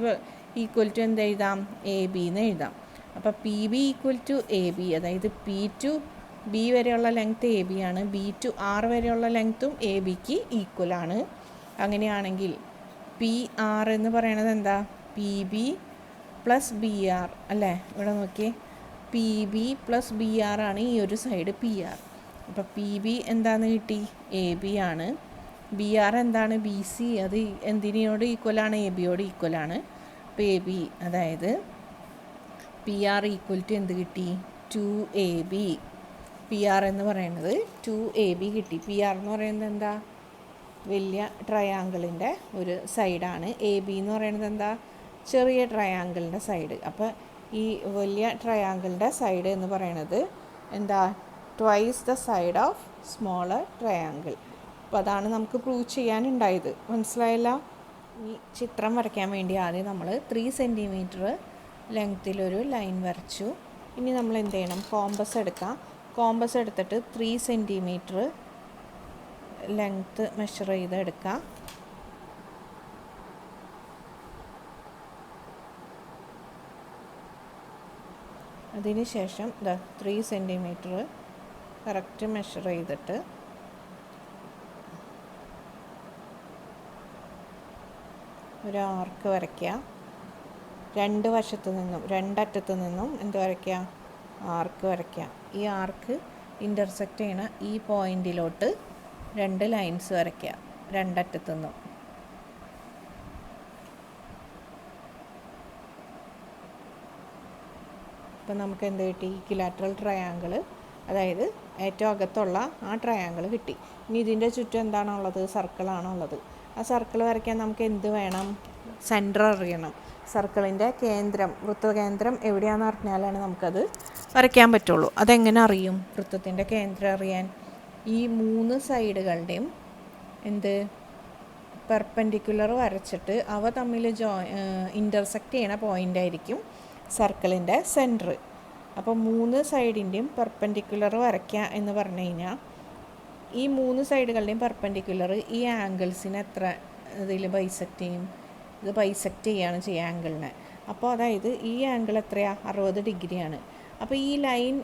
ഈക്വൽ ടു എന്ത് എഴുതാം, AB എന്ന് എഴുതാം. അപ്പോൾ PB ഈക്വൽ ടു AB, അതായത് P ടു B വരെയുള്ള ലെങ്ത്ത് AB ആണ്, B ടു R വരെയുള്ള ലെങ്ത്തും ABക്ക് ഈക്വൽ ആണ്. അങ്ങനെയാണെങ്കിൽ PR എന്ന് പറയണത് എന്താ, PB പ്ലസ് BR അല്ലേ. ഇവിടെ നോക്കിയേ PB പ്ലസ് BR ആണ് ഈ ഒരു സൈഡ് PR. അപ്പോൾ PB എന്താണെന്ന് കിട്ടി, AB ആണ്. BR എന്താണ്, BC, അത് എന്തിനോട് ഈക്വലാണ്, ABയോട് ഈക്വലാണ്. അപ്പോൾ AB അതായത് PR ഈക്വൽ ടു എന്ത് കിട്ടി, 2AB. PR എന്ന് പറയുന്നത് 2AB കിട്ടി. PR എന്ന് പറയുന്നത് എന്താ, വലിയ ട്രയാങ്കിളിൻ്റെ ഒരു സൈഡാണ്. AB എന്ന് പറയുന്നത് എന്താ, ചെറിയ ട്രയാങ്കിളിൻ്റെ സൈഡ്. അപ്പോൾ ഈ വലിയ ട്രയാങ്കിളിൻ്റെ സൈഡ് എന്ന് പറയുന്നത് എന്താ, twice the side of smaller triangle. അപ്പോൾ അതാണ് നമുക്ക് പ്രൂവ് ചെയ്യാനുണ്ടായത്. മനസ്സിലായില്ല? ഈ ചിത്രം വരയ്ക്കാൻ വേണ്ടി ആദ്യം നമ്മൾ 3 സെൻറ്റിമീറ്റർ ലെങ്ത്തിലൊരു ലൈൻ വരച്ചു. ഇനി നമ്മൾ എന്ത് ചെയ്യണം, കോമ്പസ് എടുക്കാം. കോമ്പസ് എടുത്തിട്ട് 3 സെൻറ്റിമീറ്റർ ലെങ്ത്ത് മെഷർ ചെയ്ത് എടുക്കാം. അതിന് ശേഷം 3 സെൻറ്റിമീറ്റർ കറക്റ്റ് മെഷർ ചെയ്തിട്ട് ഒരു ആർക്ക് വരയ്ക്കുക. രണ്ടറ്റത്തു നിന്നും എന്ത് വരയ്ക്കുക, ആർക്ക് വരയ്ക്കുക. ഈ ആർക്ക് ഇൻ്റർസെക്റ്റ് ചെയ്യണ ഈ പോയിൻറ്റിലോട്ട് 2 ലൈൻസ് വരയ്ക്കുക രണ്ടറ്റത്തു നിന്നും. അപ്പം നമുക്ക് എന്ത് കിട്ടി, ഇക്വിലാറ്ററൽ ട്രയാങ്കിൾ, അതായത് ഏറ്റവും അകത്തുള്ള ആ ട്രയാങ്കിൾ കിട്ടി. ഇനി ഇതിൻ്റെ ചുറ്റും എന്താണുള്ളത്, സർക്കിളാണുള്ളത്. ആ സർക്കിൾ വരയ്ക്കാൻ നമുക്ക് എന്ത് വേണം, സെൻറ്റർ അറിയണം. സർക്കിളിൻ്റെ കേന്ദ്രം, വൃത്തകേന്ദ്രം എവിടെയാണെന്ന് അറിഞ്ഞാലാണ് നമുക്കത് വരയ്ക്കാൻ പറ്റുള്ളൂ. അതെങ്ങനെ അറിയും, വൃത്തത്തിൻ്റെ കേന്ദ്രം അറിയാൻ ഈ 3 സൈഡുകളുടെയും എന്ത് പെർപെൻഡിക്കുലർ വരച്ചിട്ട് അവ തമ്മിൽ ഇൻ്റർസെക്റ്റ് ചെയ്യണ പോയിൻ്റ് ആയിരിക്കും സർക്കിളിൻ്റെ സെൻറ്റർ. അപ്പോൾ 3 സൈഡിൻ്റെയും പെർപെൻഡിക്കുലർ വരയ്ക്കുക എന്ന് പറഞ്ഞു കഴിഞ്ഞാൽ ഈ 3 സൈഡുകളുടെയും പെർപെൻഡിക്കുലർ ഈ ആംഗിൾസിനെ എത്ര ഇതിൽ ബൈസെക്റ്റ് ചെയ്യും, ഇത് ബൈസെക്റ്റ് ചെയ്യുകയാണ് ചെയ്യുക ആംഗിളിനെ. അപ്പോൾ അതായത് ഈ ആംഗിൾ എത്രയാണ്, 60 ഡിഗ്രിയാണ്. അപ്പോൾ ഈ ലൈൻ,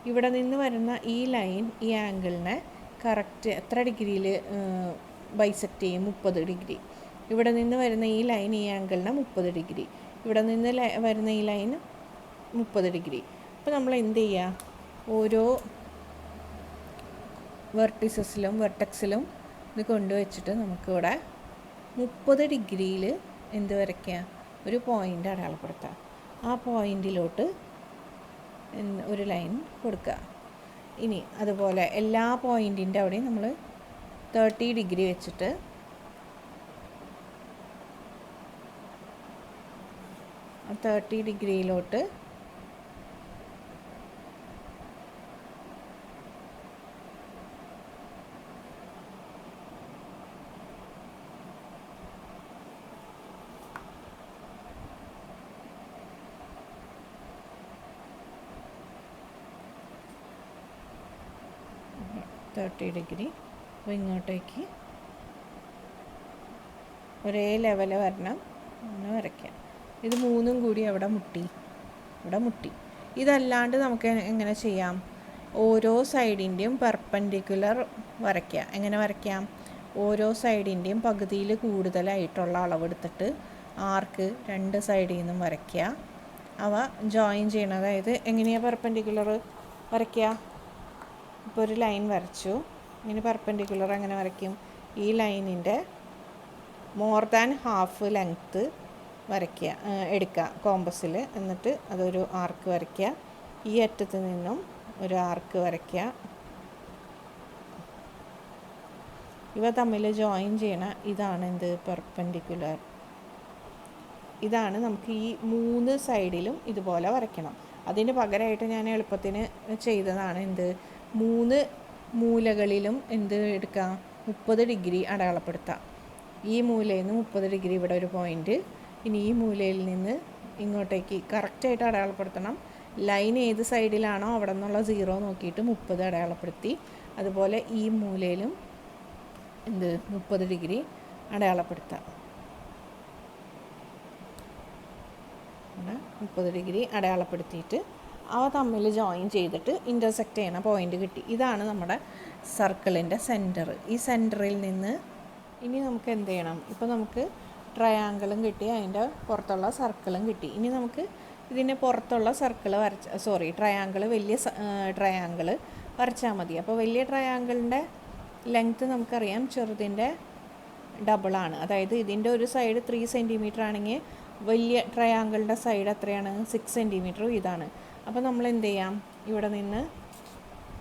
ഇവിടെ നിന്ന് വരുന്ന ഈ ലൈൻ ഈ ആംഗിളിനെ കറക്റ്റ് എത്ര ഡിഗ്രിയിൽ ബൈസെക്റ്റ് ചെയ്യും, 30 ഡിഗ്രി. ഇവിടെ നിന്ന് വരുന്ന ഈ ലൈൻ ഈ ആംഗിളിനെ 30 ഡിഗ്രി, ഇവിടെ നിന്ന് വരുന്ന ഈ ലൈൻ 30 ഡിഗ്രി. അപ്പോൾ നമ്മൾ എന്ത് ചെയ്യുക, ഓരോ വെർട്ടിസസിലും വെർട്ടെക്സിലും ഇത് കൊണ്ടുവച്ചിട്ട് നമുക്കിവിടെ 30 ഡിഗ്രിയിൽ എന്ത് വരയ്ക്കുക, ഒരു പോയിൻ്റ് അടയാളപ്പെടുത്തുക. ആ പോയിൻറ്റിലോട്ട് ഒരു ലൈൻ കൊടുക്കുക. ഇനി അതുപോലെ എല്ലാ പോയിൻറ്റിൻ്റെ അവിടെയും നമ്മൾ 30 ഡിഗ്രി വെച്ചിട്ട് ആ 30 ഡിഗ്രിയിലോട്ട് ഡിഗ്രി അപ്പോൾ ഇങ്ങോട്ടേക്ക് ഒരേ ലെവൽ വരണം, അങ്ങനെ വരയ്ക്കാം. ഇത് 3ഉം കൂടി അവിടെ മുട്ടി. ഇതല്ലാണ്ട് നമുക്ക് എങ്ങനെ ചെയ്യാം, ഓരോ സൈഡിൻ്റെയും പെർപെൻഡിക്കുലർ വരയ്ക്കുക. എങ്ങനെ വരയ്ക്കാം, ഓരോ സൈഡിൻ്റെയും പകുതിയിൽ കൂടുതലായിട്ടുള്ള അളവെടുത്തിട്ട് ആർക്ക് 2 സൈഡിൽ നിന്നും വരയ്ക്കുക. അവ ജോയിൻ ചെയ്യണം. അതായത് എങ്ങനെയാണ് പെർപെൻഡിക്കുലർ വരയ്ക്കുക, ഇപ്പോൾ ഒരു ലൈൻ വരച്ചു, ഇനി പെർപെൻഡിക്കുലർ എങ്ങനെ വരയ്ക്കും, ഈ ലൈനിൻ്റെ മോർ ദാൻ ഹാഫ് ലെങ്ത്ത് എടുക്കുക കോമ്പസിൽ. എന്നിട്ട് അതൊരു ആർക്ക് വരയ്ക്കുക. ഈ അറ്റത്ത് നിന്നും ഒരു ആർക്ക് വരയ്ക്കുക. ഇവ തമ്മിൽ ജോയിൻ ചെയ്യണ ഇതാണ് എന്ത് പെർപെൻഡിക്കുലർ. ഇതാണ് നമുക്ക് ഈ 3 സൈഡിലും ഇതുപോലെ വരയ്ക്കണം. അതിന് പകരമായിട്ട് ഞാൻ എളുപ്പത്തിന് ചെയ്തതാണ് എന്ത് 3 മൂലകളിലും എന്ത് എടുക്കാം 30 ഡിഗ്രി അടയാളപ്പെടുത്താം. ഈ മൂലയിൽ നിന്ന് 30 ഡിഗ്രി ഇവിടെ ഒരു പോയിൻ്റ്, ഇനി ഈ മൂലയിൽ നിന്ന് ഇങ്ങോട്ടേക്ക് കറക്റ്റായിട്ട് അടയാളപ്പെടുത്തണം. ലൈൻ ഏത് സൈഡിലാണോ അവിടെ നിന്നുള്ള 0 നോക്കിയിട്ട് 30 അടയാളപ്പെടുത്തി. അതുപോലെ ഈ മൂലയിലും എന്ത് 30 ഡിഗ്രി അടയാളപ്പെടുത്താം. 30 ഡിഗ്രി അടയാളപ്പെടുത്തിയിട്ട് അവ തമ്മിൽ ജോയിൻ ചെയ്തിട്ട് ഇൻ്റർസെക്റ്റ് ചെയ്യണ പോയിൻ്റ് കിട്ടി. ഇതാണ് നമ്മുടെ സർക്കിളിൻ്റെ സെൻറ്റർ. ഈ സെൻറ്ററിൽ നിന്ന് ഇനി നമുക്ക് എന്ത് ചെയ്യണം? ഇപ്പോൾ നമുക്ക് ട്രയാങ്കിളും കിട്ടി, അതിൻ്റെ പുറത്തുള്ള സർക്കിളും കിട്ടി. ഇനി നമുക്ക് ഇതിൻ്റെ പുറത്തുള്ള സർക്കിൾ ട്രയാങ്കിൾ വലിയ ട്രയാങ്കിൾ വരച്ചാൽ മതി. അപ്പോൾ വലിയ ട്രയാങ്കിളിൻ്റെ ലെങ്ത്ത് നമുക്കറിയാം ചെറുതിൻ്റെ ഡബിളാണ്. അതായത് ഇതിൻ്റെ ഒരു സൈഡ് 3 സെൻറ്റിമീറ്റർ ആണെങ്കിൽ വലിയ ട്രയാങ്കിളിൻ്റെ സൈഡ് എത്രയാണ്? 6 സെൻറ്റിമീറ്റർ ഇതാണ്. അപ്പോൾ നമ്മൾ എന്ത് ചെയ്യാം? ഇവിടെ നിന്ന്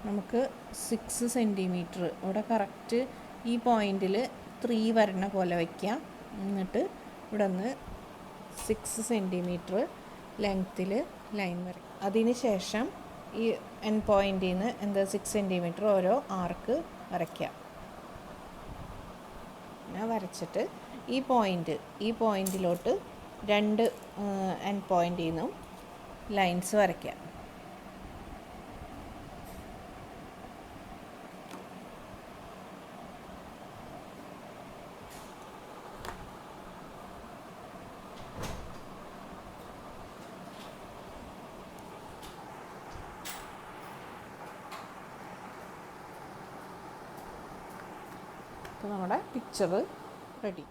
നമുക്ക് 6 സെൻറ്റിമീറ്റർ ഇവിടെ കറക്റ്റ് ഈ പോയിൻറ്റിൽ 3 വരണ പോലെ വയ്ക്കാം. എന്നിട്ട് ഇവിടെ നിന്ന് 6 സെൻറ്റിമീറ്റർ ലെങ്ത്തിൽ ലൈൻ വരയ്ക്കും. അതിന് ശേഷം ഈ എൻ പോയിൻറ്റിൽ നിന്ന് 6 സെൻറ്റിമീറ്റർ ഓരോ ആർക്ക് വരയ്ക്കാം. അങ്ങനെ വരച്ചിട്ട് ഈ പോയിൻറ്റിലോട്ട് 2 എൻ പോയിൻറ്റിൽ നിന്നും ലൈൻസ് വരയ്ക്കാം. അപ്പോൾ നമ്മുടെ പിക്ചർ റെഡി.